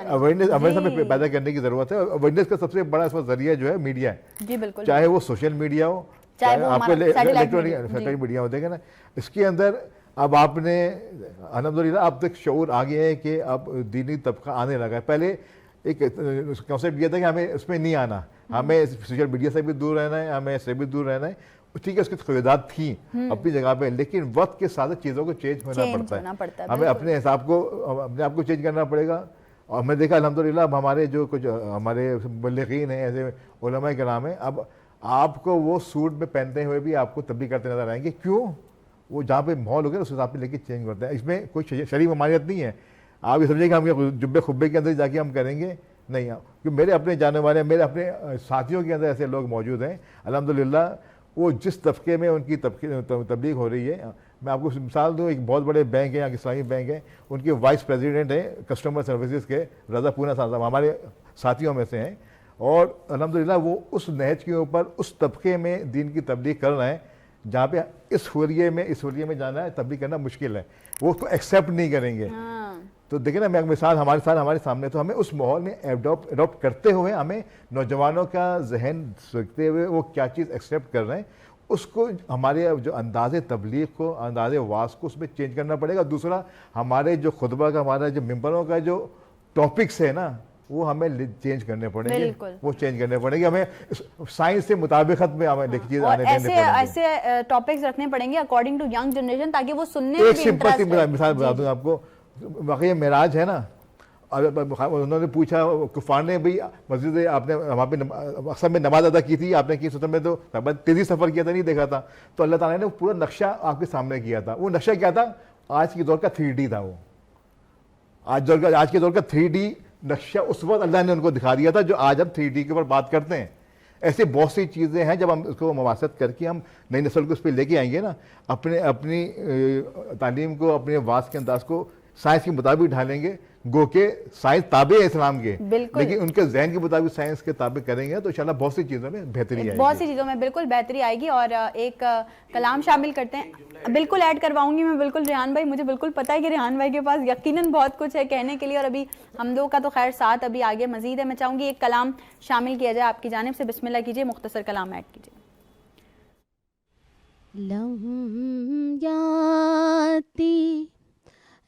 اویئرنیس ہمیں پیدا کرنے کی ضرورت ہے. اویئرنیس کا سب سے بڑا اس وقت ذریعہ جو ہے میڈیا ہے, چاہے وہ سوشل میڈیا ہو, چاہے آپ کو الیکٹرانک میڈیا ہو. دیکھیں نا اس کے اندر اب آپ نے الحمدللہ اب تک شعور آ گیا ہے کہ اب دینی طبقہ آنے لگا ہے. پہلے ایک کانسیپٹ یہ تھا کہ ہمیں اس میں نہیں آنا, ہمیں سوشل میڈیا سے بھی دور رہنا ہے, ہمیں اس سے بھی دور رہنا ہے. ٹھیک ہے اس کی خیالات تھیں اپنی جگہ پہ, لیکن وقت کے ساتھ چیزوں کو چینج ہونا پڑتا ہے. ہمیں اپنے حساب کو اپنے آپ کو چینج کرنا پڑے گا. اور میں دیکھا الحمدللہ اب ہمارے جو کچھ ہمارے مبلغین ہیں, ایسے علماء کرام ہیں, اب آپ کو وہ سوٹ میں پہنتے ہوئے بھی آپ کو تبلیغ کرتے نظر آئیں گے. کیوں؟ وہ جہاں پہ ماحول ہو گیا اس حساب پہ لے کے چینج کرتے ہیں. اس میں کوئی شرعی ممانعت نہیں ہے. آپ یہ سمجھیں کہ ہم جبے خبے کے اندر جا کے ہم کریں گے, نہیں. کیونکہ میرے اپنے جانے والے, میرے اپنے ساتھیوں کے اندر ایسے لوگ موجود ہیں الحمدللہ, وہ جس طبقے میں ان کی تبلیغ ہو رہی ہے. میں آپ کو مثال دوں, ایک بہت بڑے بینک ہیں, اسلامی بینک ہیں, ان کے وائس پریزیڈنٹ ہیں کسٹمر سروسز کے, رضا پونا صاحب ہمارے ساتھیوں میں سے ہیں. اور الحمدللہ وہ اس نہج کے اوپر اس طبقے میں دین کی تبلیغ کر رہے ہیں جہاں پہ اس حوریے میں جانا ہے, تبلیغ کرنا مشکل ہے, وہ اس کو ایکسیپٹ نہیں کریں گے. تو دیکھیں نا, میں مثال ہمارے سامنے, تو ہمیں اس ماحول میں اڈاپٹ کرتے ہوئے ہمیں نوجوانوں کا ذہن سوچتے ہوئے وہ کیا چیز ایکسیپٹ کر رہے ہیں, اس کو ہمارے جو انداز تبلیغ کو, انداز واعظ کو اس میں چینج کرنا پڑے گا. دوسرا, ہمارے جو خطبہ کا, ہمارا جو ممبروں کا جو ٹاپکس ہے نا, وہ ہمیں چینج کرنے پڑیں گے. وہ چینج کرنے پڑیں گے, ہمیں سائنس سے مطابقت میں ہمیں چیز آنے دینے پڑیں گے. ایسے ٹاپکس رکھنے پڑیں گے اکارڈنگ ٹو ینگ جنریشن, تاکہ وہ سننے میں بھی انٹرسٹ. ایک سمپل سی مثال بتا دوں آپ کو, واقعی معراج ہے نا, انہوں نے پوچھا کفار نے, بھئی مسجد آپ نے وہاں پہ اکثر میں نماز ادا کی تھی, آپ نے کی سطح میں تو تیزی سفر کیا تھا, نہیں دیکھا تھا. تو اللہ تعالیٰ نے پورا نقشہ آپ کے سامنے کیا تھا. وہ نقشہ کیا تھا؟ آج کے دور کا 3D تھا. وہ آج کے دور کا 3D نقشہ اس وقت اللہ نے ان کو دکھا دیا تھا, جو آج ہم 3D کے اوپر بات کرتے ہیں. ایسے بہت سی چیزیں ہیں, جب ہم اس کو مواصلت کر کے ہم نئی نسل کو اس پہ لے کے آئیں گے نا, اپنی تعلیم کو, اپنے واعظ کے انداز کو سائنس کے مطابق ڈھالیں گے, گو کہ سائنس تابع ہے اسلام کے, لیکن ان کے ذہن کے مطابق سائنس کے تابع کریں گے تو انشاءاللہ بہت سی چیزوں میں بہتری آئے گی. بہت سی چیزوں میں بالکل بہتری آئے گی. اور ایک کلام شامل کرتے ہیں, بالکل ایڈ کرواؤں گی میں, بالکل ریحان بھائی, مجھے بالکل پتہ ہے کہ ریحان بھائی کے پاس یقیناً بہت کچھ ہے کہنے کے لیے, اور ابھی ہم دو کا تو خیر ساتھ ابھی آگے مزید ہے. میں چاہوں گی ایک کلام شامل کیا جائے آپ کی جانب سے, بسم اللہ کیجیے, مختصر کلام ایڈ کیجیے. لم یاتی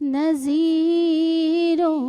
نذیروں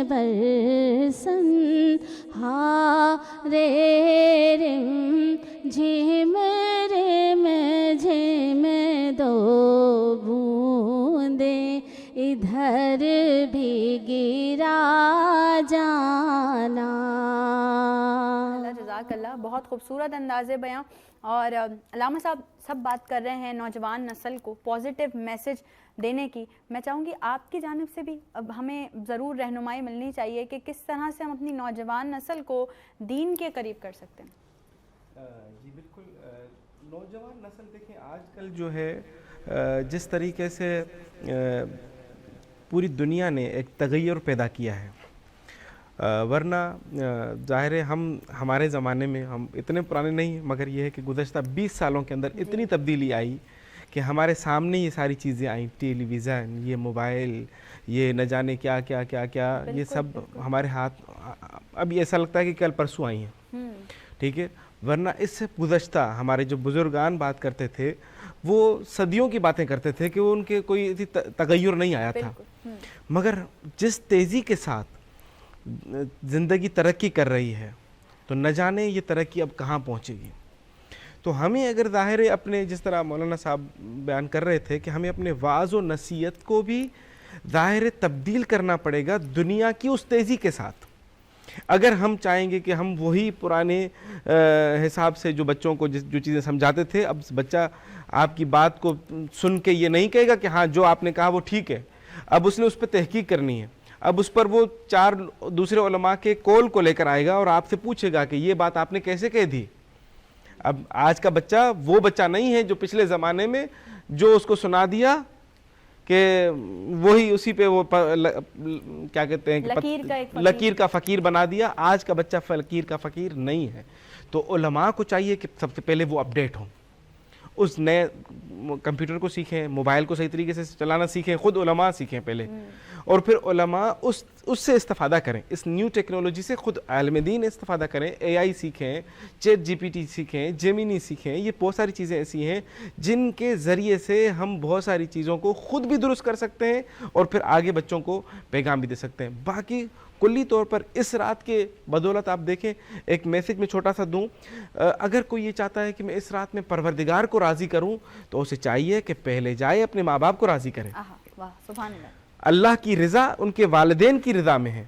برسن ہارے رم جھم رم جھم دو بوندیں ادھر بھی گرا جانا. اللہ جزاک اللہ, بہت خوبصورت انداز بیاں. اور علامہ صاحب سب بات کر رہے ہیں نوجوان نسل کو پازیٹیو میسج دینے کی. میں چاہوں گی آپ کی جانب سے بھی اب ہمیں ضرور رہنمائی ملنی چاہیے کہ کس طرح سے ہم اپنی نوجوان نسل کو دین کے قریب کر سکتے ہیں. جی بالکل, نوجوان نسل دیکھیں آج کل جو ہے جس طریقے سے پوری دنیا نے ایک تغیر پیدا کیا ہے, ورنہ ظاہر ہے ہمارے زمانے میں, ہم اتنے پرانے نہیں مگر یہ ہے کہ گزشتہ 20 سالوں کے اندر اتنی تبدیلی آئی کہ ہمارے سامنے یہ ساری چیزیں آئیں, ٹیلی ویژن, یہ موبائل, یہ نہ جانے کیا کیا کیا کیا, یہ سب ہمارے ہاتھ اب ایسا لگتا ہے کہ کل پرسوں آئی ہیں. ٹھیک ہے, ورنہ اس سے گزشتہ ہمارے جو بزرگان بات کرتے تھے وہ صدیوں کی باتیں کرتے تھے کہ وہ ان کے کوئی تغیر نہیں آیا تھا. مگر جس تیزی کے ساتھ زندگی ترقی کر رہی ہے تو نہ جانے یہ ترقی اب کہاں پہنچے گی. تو ہمیں اگر ظاہر اپنے, جس طرح مولانا صاحب بیان کر رہے تھے کہ ہمیں اپنے وعظ و نصیحت کو بھی ظاہر تبدیل کرنا پڑے گا دنیا کی اس تیزی کے ساتھ. اگر ہم چاہیں گے کہ ہم وہی پرانے حساب سے جو بچوں کو جو چیزیں سمجھاتے تھے, اب بچہ آپ کی بات کو سن کے یہ نہیں کہے گا کہ ہاں جو آپ نے کہا وہ ٹھیک ہے, اب اس نے اس پہ تحقیق کرنی ہے, اب اس پر وہ 4 دوسرے علماء کے قول کو لے کر آئے گا اور آپ سے پوچھے گا کہ یہ بات آپ نے کیسے کہہ دی. اب آج کا بچہ وہ بچہ نہیں ہے جو پچھلے زمانے میں جو اس کو سنا دیا کہ وہی اسی پہ وہ کیا کہتے ہیں کہ لکیر کا فقیر بنا دیا. آج کا بچہ لکیر کا فقیر نہیں ہے. تو علماء کو چاہیے کہ سب سے پہلے وہ اپڈیٹ ہوں, اس نئے کمپیوٹر کو سیکھیں, موبائل کو صحیح طریقے سے چلانا سیکھیں, خود علماء سیکھیں پہلے, اور پھر علماء اس سے استفادہ کریں, اس نیو ٹیکنالوجی سے خود عالم دین استفادہ کریں. اے آئی سیکھیں, چیٹ جی پی ٹی سیکھیں, جیمینی سیکھیں. یہ بہت ساری چیزیں ایسی ہیں جن کے ذریعے سے ہم بہت ساری چیزوں کو خود بھی درست کر سکتے ہیں اور پھر آگے بچوں کو پیغام بھی دے سکتے ہیں. باقی کلی طور پر اس رات کے بدولت آپ دیکھیں, ایک میسج میں چھوٹا سا دوں, اگر کوئی یہ چاہتا ہے کہ میں اس رات میں پروردگار کو راضی کروں تو اسے چاہیے کہ پہلے جائے اپنے ماں باپ کو راضی کرے. سبحان اللہ. اللہ کی رضا ان کے والدین کی رضا میں ہے.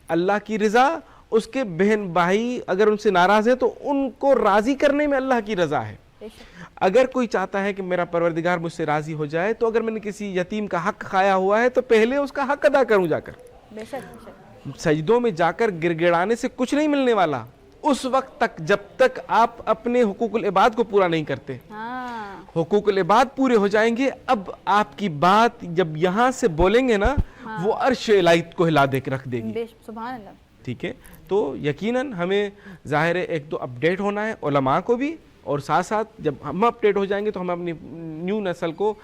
اللہ کی رضا اس کے بہن بھائی اگر ان سے ناراض ہیں تو ان کو راضی کرنے میں اللہ کی رضا ہے. اگر کوئی چاہتا ہے کہ میرا پروردگار مجھ سے راضی ہو جائے تو اگر میں نے کسی یتیم کا حق کھایا ہوا ہے تو پہلے اس کا حق ادا کروں جا کر. بے شک. سجدوں میں جا کر گر گڑانے سے کچھ نہیں ملنے والا اس وقت تک جب تک آپ اپنے حقوق العباد کو پورا نہیں کرتے. حقوق العباد پورے ہو جائیں گے, اب آپ کی بات جب یہاں سے بولیں گے نا وہ عرش الہی کو ہلا دے کے رکھ دے گی. سبحان اللہ. ٹھیک ہے, تو یقیناً ہمیں ظاہر ہے ایک تو اپڈیٹ ہونا ہے علماء کو بھی, اور ساتھ ساتھ جب ہم اپڈیٹ ہو جائیں گے تو ہم اپنی نیو نسل کو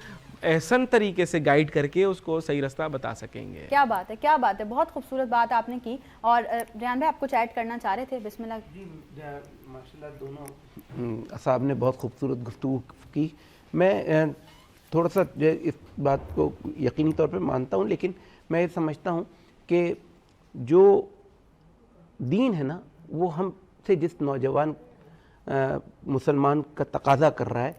احسن طریقے سے گائیڈ کر کے اس کو صحیح رستہ بتا سکیں گے. کیا بات ہے, کیا بات ہے, بہت خوبصورت بات آپ نے کی. اور ریان بھائی آپ کچھ ایڈ کرنا چاہ رہے تھے؟ بسم اللہ. جی ماشاءاللہ دونوں صاحب نے بہت خوبصورت گفتگو کی. میں تھوڑا سا اس بات کو یقینی طور پہ مانتا ہوں, لیکن میں یہ سمجھتا ہوں کہ جو دین ہے نا وہ ہم سے جس نوجوان مسلمان کا تقاضا کر رہا ہے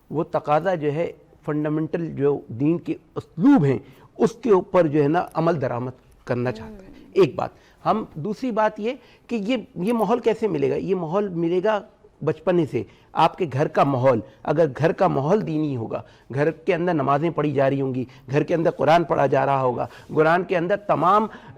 وہ تقاضا جو ہے فنڈامنٹل جو دین کے اسلوب ہیں اس کے اوپر جو ہے نا عمل درآمد کرنا چاہتا ہے. ایک بات. ہم دوسری بات یہ کہ یہ ماحول کیسے ملے گا؟ یہ ماحول ملے گا بچپنے سے. آپ کے گھر کا ماحول, اگر گھر کا ماحول دینی ہوگا, گھر کے اندر نمازیں پڑھی جا رہی ہوں گی, گھر کے اندر قرآن پڑھا جا رہا ہوگا, قرآن کے اندر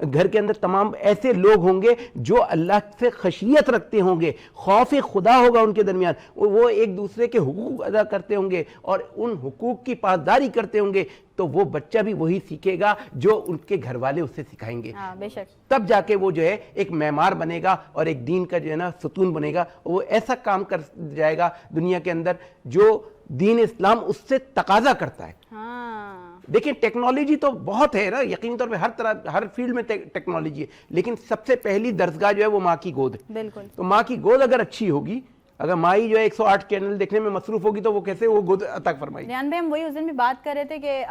گھر کے اندر تمام ایسے لوگ ہوں گے جو اللہ سے خشیت رکھتے ہوں گے, خوف خدا ہوگا ان کے درمیان, وہ ایک دوسرے کے حقوق ادا کرتے ہوں گے اور ان حقوق کی پاسداری کرتے ہوں گے, تو وہ بچہ بھی وہی سیکھے گا جو ان کے گھر والے اسے سکھائیں گے. بے شک. تب جا کے وہ جو ہے ایک معمار بنے گا اور ایک دین کا جو ہے نا ستون بنے گا. وہ ایسا کام کر جائے گا دنیا کے اندر جو دین اسلام اس سے تقاضا کرتا ہے. دیکھیں ٹیکنالوجی تو بہت ہے نا, یقینی طور پہ ہر طرح ہر فیلڈ میں ٹیکنالوجی ہے, لیکن سب سے پہلی درسگاہ جو ہے وہ ماں کی گود ہے. بالکل. تو ماں کی گود اگر اچھی ہوگی, اگر مائی جو ہے 108 چینل دیکھنے میں مصروف ہوگی تو وہ کیسے وہ گود عطا فرمائے. ریان بھائی ہم وہی اس دن بھی بات کر رہے تھے کہ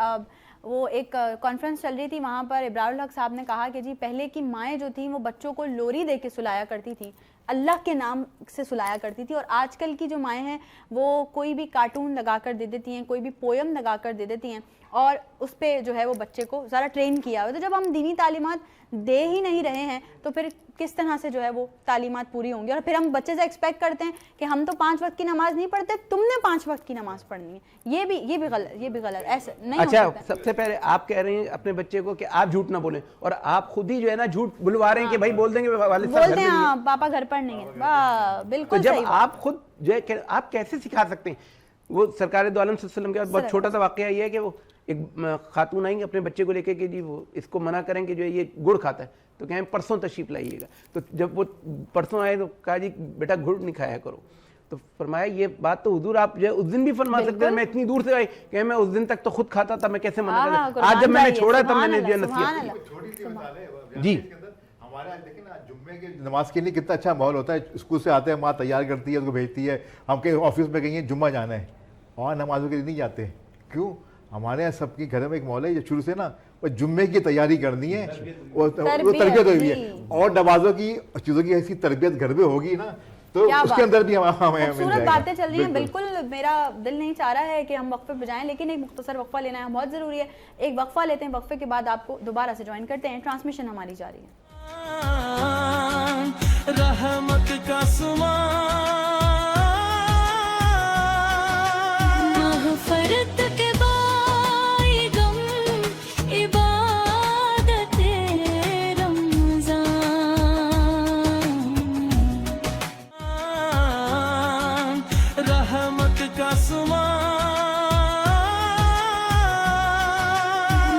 وہ ایک کانفرنس چل رہی تھی, وہاں پر ابرار الحق صاحب نے کہا کہ جی پہلے کی مائیں جو تھیں وہ بچوں کو لوری دے کے سلایا کرتی تھیں, اللہ کے نام سے سلایا کرتی تھی, اور آج کل کی جو مائیں ہیں وہ کوئی بھی کارٹون لگا کر دے دیتی ہیں, کوئی بھی پویم لگا کر دے دیتی ہیں, اور اس پہ جو ہے وہ بچے کو ذرا ٹرین کیا ہوا. تو جب ہم دینی تعلیمات دے ہی نہیں رہے ہیں تو پھر کس طرح سے جو ہے وہ تعلیمات پوری ہوں گی؟ اور پھر ہم بچے سے ایکسپیکٹ کرتے ہیں کہ ہم تو 5 وقت کی نماز نہیں پڑھتے, تم نے 5 وقت کی نماز پڑھنی ہے. یہ بھی غلط ایسا نہیں ہو اچھا, سکتا. سب سے پہلے آپ کہہ رہے ہیں اپنے بچے کو کہ آپ جھوٹ نہ بولیں, اور آپ خود ہی جو ہے نا جھوٹ بلوا رہے ہیں کہ بھائی بول دیں گے والد صاحب گھر بولتے پہ ہیں نہیں ہاں ہے. پاپا گھر پر نہیں ہے. واہ تو بالکل جب صحیح. آپ خود جو ہے آپ کیسے سکھا سکتے ہیں؟ وہ سرکار دو عالم صلی اللہ علیہ وسلم کا بہت چھوٹا سا واقعہ یہ ہے کہ وہ ایک خاتون آئیں گے اپنے بچے کو لے کے کہ جی وہ اس کو منع کریں کہ جو یہ گڑ کھاتا ہے, تو کہیں پرسوں تشریف لائیے گا. تو جب وہ پرسوں آئے تو کہا جی بیٹا گڑ نہیں کھایا کرو. تو فرمایا یہ بات تو حضور آپ جو ہے اس دن بھی فرما سکتے ہیں, میں اتنی دور سے آئی کہ میں اس دن تک تو خود کھاتا تھا, میں کیسے منع کروں؟ آج جب میں نے چھوڑا تب میں نے جو ہے نصیحت کی. چھوٹی سی مثال ہے جی ہمارے یہاں دیکھیں نا, جمعے کی نماز کے لیے کتنا اچھا ماحول ہوتا ہے. اسکول سے آتے ہیں, ماں تیار کرتی ہے, اس کو بھیجتی ہے. ہم کہیں آفس میں کہیں جمعہ جانا ہے اور نمازوں کے لیے نہیں جاتے. کیوں؟ ہمارے یہاں سب کے گھر میں ایک ماحول ہے جو شروع سے نا وہ جمعے کی تیاری کرنی ہے, وہ تربیت ہوئی ہے, اور نمازوں کی چیزوں کی ایسی تربیت گھر میں ہوگی نا تو اس کے اندر بھی ہمیں خوبصورت باتیں چل رہی ہیں. بالکل میرا دل نہیں چاہ رہا ہے کہ ہم وقفے پہ جائیں, لیکن ایک مختصر وقفہ لینا ہے, بہت ضروری ہے. ایک وقفہ لیتے ہیں, وقفے کے بعد آپ کو دوبارہ سے جوائن کرتے ہیں. ٹرانسمیشن ہماری جاری ہے. رحمت کا مغفرت کے بائی غم عبادت رمضان, رحمت کا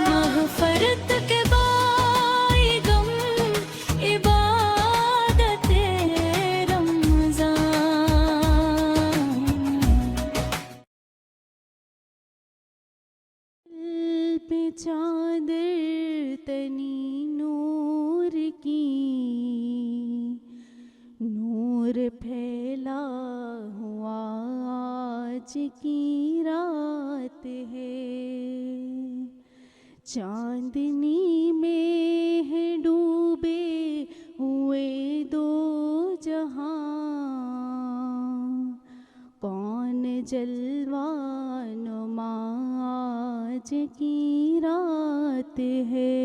مغفرت کے بائی غم عبادت رمضان. دل پہ چادر تنی نور کی, نور پھیلا ہوا آج کی رات ہے, چاندنی میں ہے ڈوبے ہوئے دو جہاں, کون جلوہ نما آج کی رات ہے.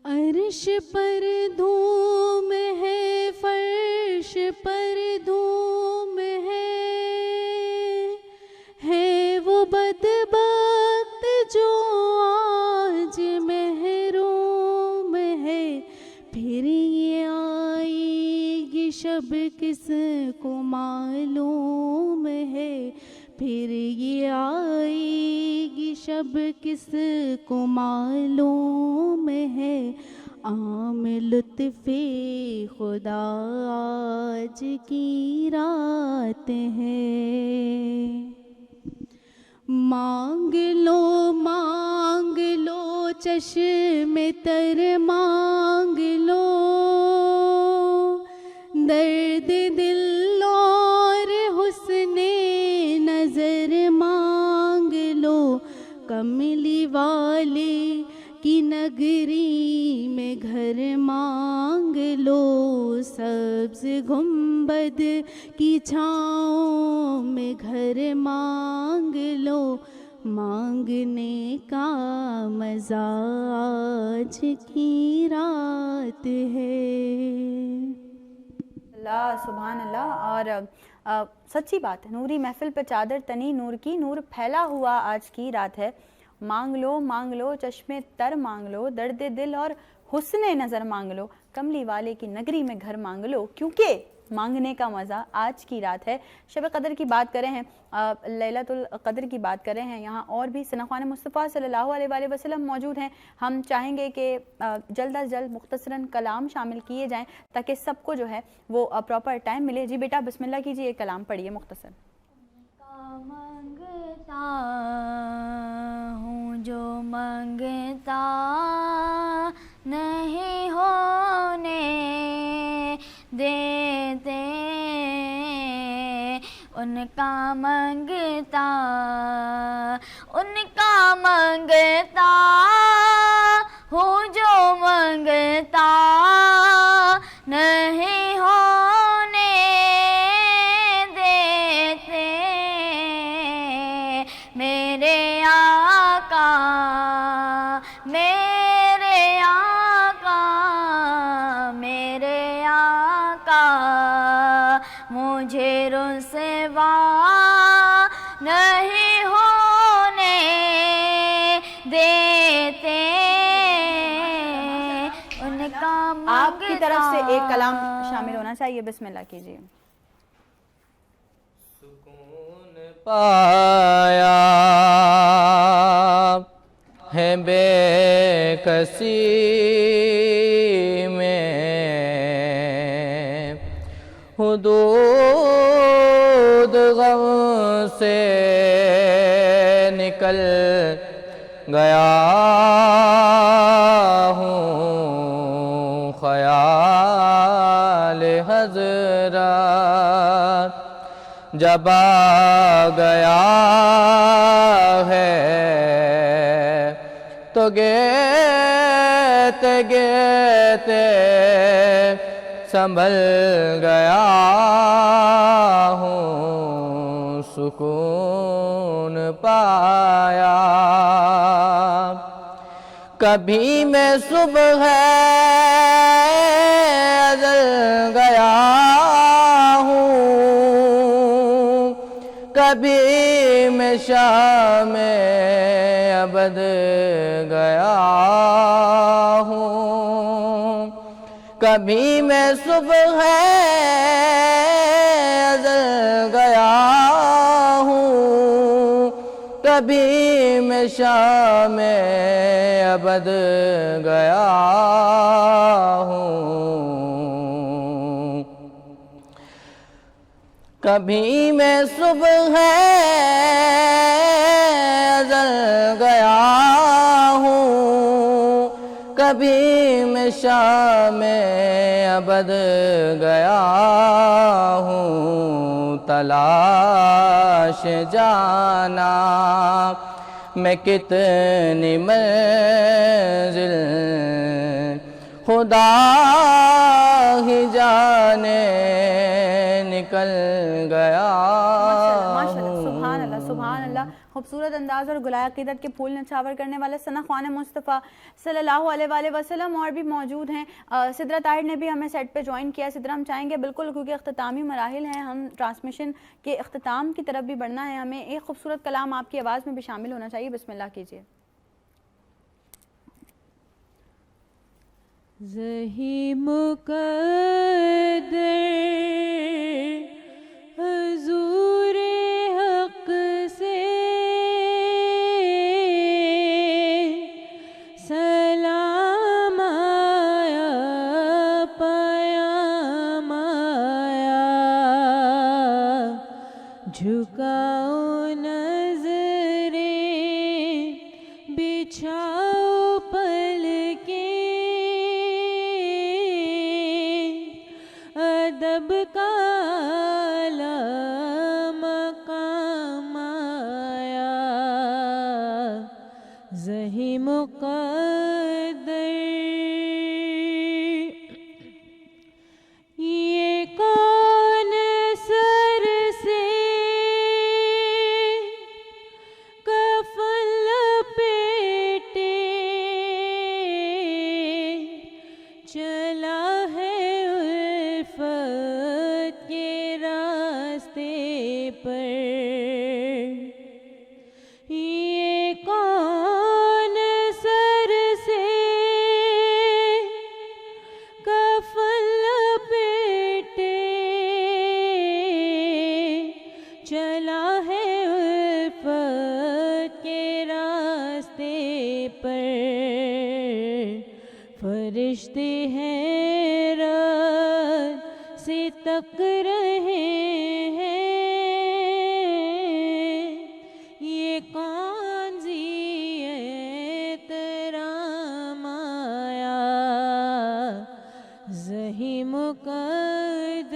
عرش پر دھوم ہے, فرش پر دھوم ہے وہ بدبخت جو آج محروم ہے. پھر یہ آئے گی شب کس کو معلوم ہے, پھر یہ آئے گی شب کس کو معلوم ہے. عام لطف خدا آج کی رات ہے. مانگ لو چشم تر مانگ لو, درد دل اور حسن نظر مانگ لو. کملی والے کی نگری میں گھر مانگ لو, سبز گنبد کی چھاؤں میں گھر مانگ لو. مانگنے کا مزہ آج کی رات ہے. اللہ سبحان اللہ. اور سچی بات ہے, نوری محفل پہ چادر تنی نور کی, نور پھیلا ہوا آج کی رات ہے. مانگ لو چشمے تر مانگ لو, درد دل اور حسن نظر مانگ لو. کملی والے کی نگری میں گھر مانگ لو, کیونکہ مانگنے کا مزہ آج کی رات ہے. شب قدر کی بات کریں ہیں, لیلۃ القدر کی بات کریں ہیں, یہاں اور بھی ثناءخوان مصطفیٰ صلی اللہ علیہ وآلہ وسلم موجود ہیں. ہم چاہیں گے کہ جلد از جلد مختصراً کلام شامل کیے جائیں تاکہ سب کو جو ہے وہ پراپر ٹائم ملے. جی بیٹا بسم اللہ کیجیے, کلام پڑھیے مختصر. مانگتا ہوں جو مانگتا نہیں ہونے دیتے, ان کا منگتا ہوں جو منگتا نہیں ہونے دیتے میرے آقا میرے آقا میرے آقا مجھے رسوا نہیں ہونے دیتے ان کا آپ کی طرف سے ایک کلام شامل ہونا چاہیے. بسم اللہ کیجیے. سکون پایا ہے بے کسی میں حدود غم سے نکل گیا ہوں خیال حضرات جب آ گیا ہے تو گیتے گیتے سنبھل گیا ہوں سکون پایا کبھی میں صبح ازل گیا ہوں کبھی میں شام ابد گیا ہوں کبھی میں صبح ازل گیا ہوں کبھی میں شام ابد گیا ہوں کبھی میں صبح ازل گیا ہوں کبھی میں شام ابد گیا ہوں تلاش جانا میں کتنی منزل خدا ہی جانے نکل گیا ماشاءاللہ سبحان اللہ سبحان اللہ. خوبصورت انداز اور گلائے عقیدت کے پھول نچھاور کرنے والے ثنا خوان مصطفیٰ صلی اللہ علیہ وآلہ وسلم اور بھی موجود ہیں. سدرہ طاہر نے بھی ہمیں سیٹ پہ جوائن کیا. سدرہ ہم چاہیں گے بالکل کیونکہ اختتامی مراحل ہیں ہم ٹرانسمیشن کے اختتام کی طرف بھی بڑھنا ہے ہمیں ایک خوبصورت کلام آپ کی آواز میں بھی شامل ہونا چاہیے. بسم اللہ کیجیے. زہی مقدر حضور حق سے سلام آیا پیام آیا جھکاؤ نظریں بچھاؤ پلکیں ادب کا اعلیٰ مقام آیا زہی مقدر یہ کون سر سے کفن لپیٹے چلا ہے الفت کے راستے پر یہ کون سر سے کفن لپیٹے چلا ہے الفت کے راستے پر فرشتے حیرت سے تک رہے ہیں یہ کون سی احترام آیا زہی مقدر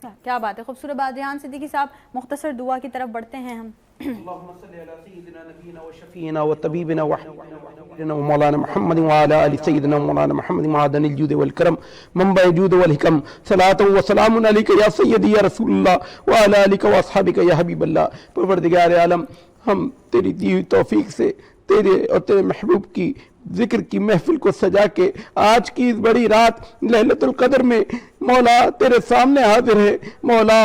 کیا بات ہے، خوبصورت بات. ریحان صدیقی صاحب مختصر دعا کی طرف بڑھتے ہیں ہم. اللهم صل على سيدنا نبينا وشفينا وطبيبنا وحبيبنا ومولانا محمد وعلى ال سيدنا ومولانا محمد معدن الجود والكرم منبع الجود والحكم صلاة وسلام عليك يا سيدي يا رسول الله وعلى آلك واصحابك يا حبيب الله. پروردگار عالم ہم تیری دی ہوئی توفیق سے تیرے اور تیرے محبوب کی ذکر کی محفل کو سجا کے آج کی اس بڑی رات لیلۃ القدر میں مولا تیرے سامنے حاضر ہے. مولا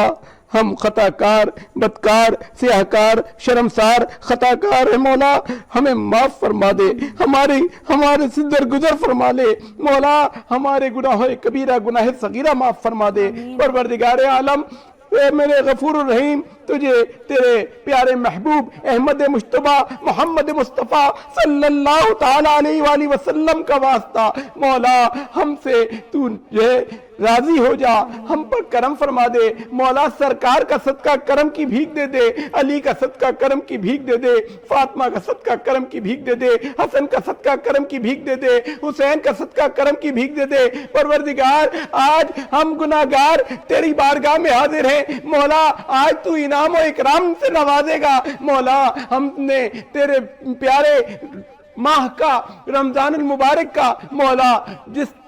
ہم خطا کار، بدکار، سیاہکار، شرمسار، خطا کار ہے. مولا ہمیں معاف فرما دے، ہمارے سے درگزر فرما لے. مولا ہمارے گناہ کبیرہ گناہ صغیرہ معاف فرما دے. پروردگار عالم اے میرے غفور الرحیم، تجھے تیرے پیارے محبوب احمد مجتبیٰ محمد مصطفیٰ صلی اللہ تعالیٰ علیہ وآلہ وسلم کا واسطہ مولا ہم سے تو جو ہے راضی ہو جا، ہم پر کرم فرما دے. مولا سرکار کا صدقہ کرم کی بھیک دے دے، علی کا صدقہ کرم کی بھیک دے دے، فاطمہ کا صدقہ کرم کی بھیک دے دے، حسن کا صدقہ کرم کی بھیک دے دے، حسین کا صدقہ کرم کی بھیک دے دے. پروردگار آج ہم گناہگار تیری بارگاہ میں حاضر ہیں. مولا آج تو انعام و اکرام سے نوازے گا. مولا ہم نے تیرے پیارے ماہ کا، رمضان المبارک کا مولا جس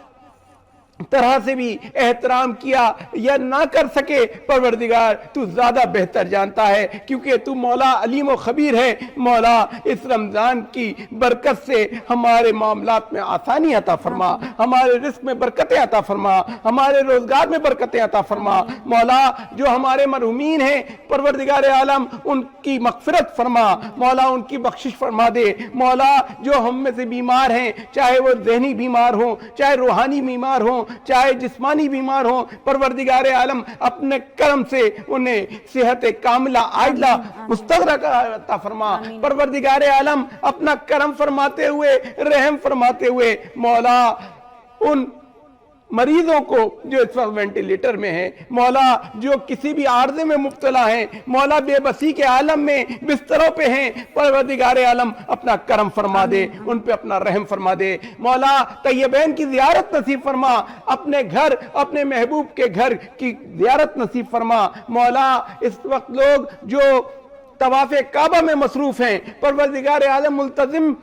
طرح سے بھی احترام کیا یا نہ کر سکے، پروردگار تو زیادہ بہتر جانتا ہے، کیونکہ تو مولا علیم و خبیر ہے. مولا اس رمضان کی برکت سے ہمارے معاملات میں آسانی عطا فرما، ہمارے رزق میں برکتیں عطا فرما، ہمارے روزگار میں برکتیں عطا فرما. مولا جو ہمارے مرحومین ہیں پروردگار عالم ان کی مغفرت فرما. مولا ان کی بخشش فرما دے. مولا جو ہم میں سے بیمار ہیں، چاہے وہ ذہنی بیمار ہوں، چاہے روحانی بیمار ہوں، چاہے جسمانی بیمار ہوں، پروردگار عالم اپنے کرم سے انہیں صحت کاملہ عاجلہ مستغرق عطا فرما. پروردگار عالم اپنا کرم فرماتے ہوئے، رحم فرماتے ہوئے مولا ان مریضوں کو جو اس وقت وینٹیلیٹر میں ہیں، مولا جو کسی بھی عارضے میں مبتلا ہیں، مولا بے بسی کے عالم میں بستروں پہ ہیں، پروردگار عالم اپنا کرم فرما دے، ان پہ اپنا رحم فرما دے. مولا طیبین کی زیارت نصیب فرما، اپنے گھر اپنے محبوب کے گھر کی زیارت نصیب فرما. مولا اس وقت لوگ جو طواف کعبہ میں مصروف ہیں، پروردگار عالم ملتزم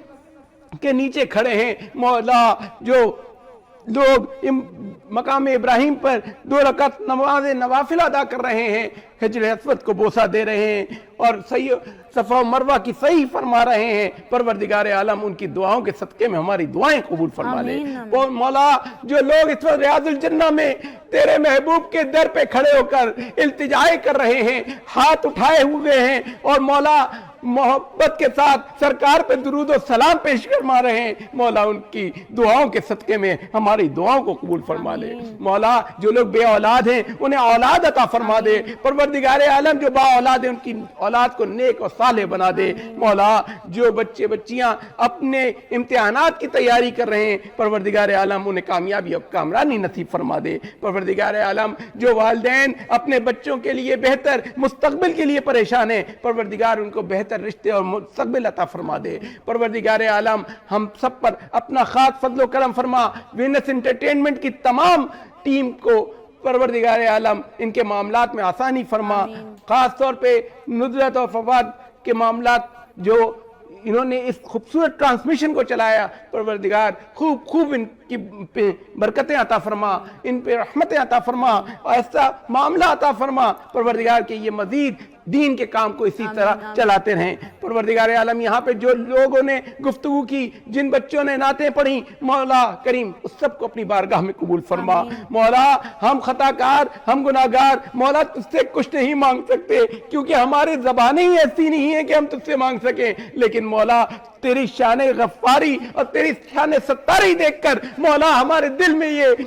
کے نیچے کھڑے ہیں. مولا جو لوگ مقام ابراہیم پر 2 رکعت نماز نوافل ادا کر رہے ہیں، حجر اسود کو بوسہ دے رہے ہیں اور صفا و مروہ کی صحیح فرما رہے ہیں، پروردگار عالم ان کی دعاؤں کے صدقے میں ہماری دعائیں قبول فرما لے. اور مولا جو لوگ اس وقت ریاض الجنہ میں تیرے محبوب کے در پہ کھڑے ہو کر التجائے کر رہے ہیں، ہاتھ اٹھائے ہوئے ہیں اور مولا محبت کے ساتھ سرکار پہ درود و سلام پیش فرما رہے ہیں، مولا ان کی دعاؤں کے صدقے میں ہماری دعاؤں کو قبول فرما لے. مولا جو لوگ بے اولاد ہیں انہیں اولاد عطا فرما دے. پروردگار عالم جو با اولاد ہیں ان کی اولاد کو نیک اور صالح بنا دے. مولا جو بچے بچیاں اپنے امتحانات کی تیاری کر رہے ہیں، پروردگار عالم انہیں کامیابی اور کامرانی نصیب فرما دے. پروردگار عالم جو والدین اپنے بچوں کے لیے بہتر مستقبل کے لیے پریشان ہیں، پروردگار ان کو بہتر رشتے اور مستقبل عطا فرما دے. پروردگار عالم ہم سب پر اپنا خاص فضل و کرم فرما. وینس انٹرٹینمنٹ کی تمام ٹیم کو پروردگار عالم ان کے معاملات میں آسانی فرما. خاص طور پہ ندرت اور فواد کے معاملات جو انہوں نے اس خوبصورت ٹرانسمیشن کو چلایا، پروردگار خوب ان کی برکتیں عطا فرما، ان پہ رحمتیں عطا فرما، ایسا معاملہ عطا فرما پروردگار کہ یہ مزید دین کے کام کو اسی طرح چلاتے رہیں. پروردگار عالم یہاں پہ جو لوگوں نے گفتگو کی، جن بچوں نے نعتیں پڑھی، مولا کریم اس سب کو اپنی بارگاہ میں قبول فرما. مولا ہم خطا کار، ہم گناہگار، مولا تجھ سے کچھ نہیں مانگ سکتے کیونکہ ہماری زبانیں ہی ایسی نہیں ہیں کہ ہم تجھ سے مانگ سکیں، لیکن مولا تیری شان غفاری اور تیری شان ستاری دیکھ کر مولا ہمارے دل میں یہ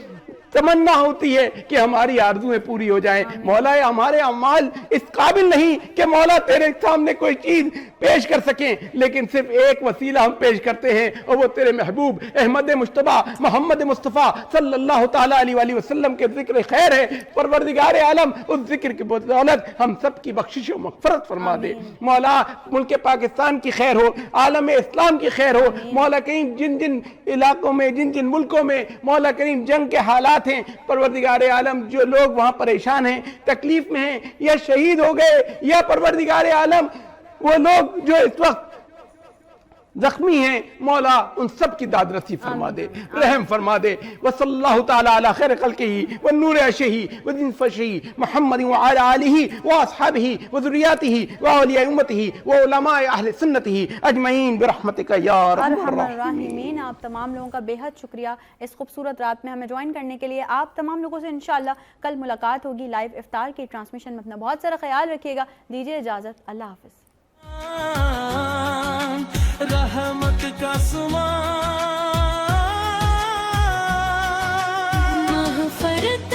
تمنا ہوتی ہے کہ ہماری آرزویں پوری ہو جائیں. مولا ہمارے اعمال اس قابل نہیں کہ مولا تیرے سامنے کوئی چیز پیش کر سکیں، لیکن صرف ایک وسیلہ ہم پیش کرتے ہیں، اور وہ تیرے محبوب احمد مجتبیٰ محمد مصطفیٰ صلی اللہ تعالیٰ علیہ وآلہ وسلم کے ذکر خیر ہے۔ پروردگار عالم اس ذکر کی بدولت ہم سب کی بخشش و مغفرت فرما دے۔ مولا ملک پاکستان کی خیر ہو، عالم اسلام کی خیر ہو۔ مولا کریم جن جن علاقوں میں، جن جن ملکوں میں مولا کریم جنگ کے حالات ہیں، پروردگار عالم جو لوگ وہاں پریشان ہیں، تکلیف میں ہیں، یا شہید ہو گئے، یا پروردگار عالم وہ لوگ جو اس وقت زخمی ہیں، مولا ان سب کی داد رسی فرما دے، رحم فرما دے۔ وصلی اللہ تعالی علی خیر خلقہ والنور عرشہ وذن فرشہ محمد وعلی آلہ واصحابہ وذریاتہ واولیاء امتہ وعلماء اہل سنتہ اجمعین برحمتک یا رب ارحم الراحمین۔ الراحمین۔ آپ تمام لوگوں کا بے حد شکریہ اس خوبصورت رات میں ہمیں جوائن کرنے کے لیے۔ آپ تمام لوگوں سے انشاءاللہ کل ملاقات ہوگی لائیو افطار کی ٹرانسمیشن میں۔ اپنا بہت سارا خیال رکھیے گا، دیجیے اجازت، اللہ حافظ۔ رحمت کا سمان مغفرت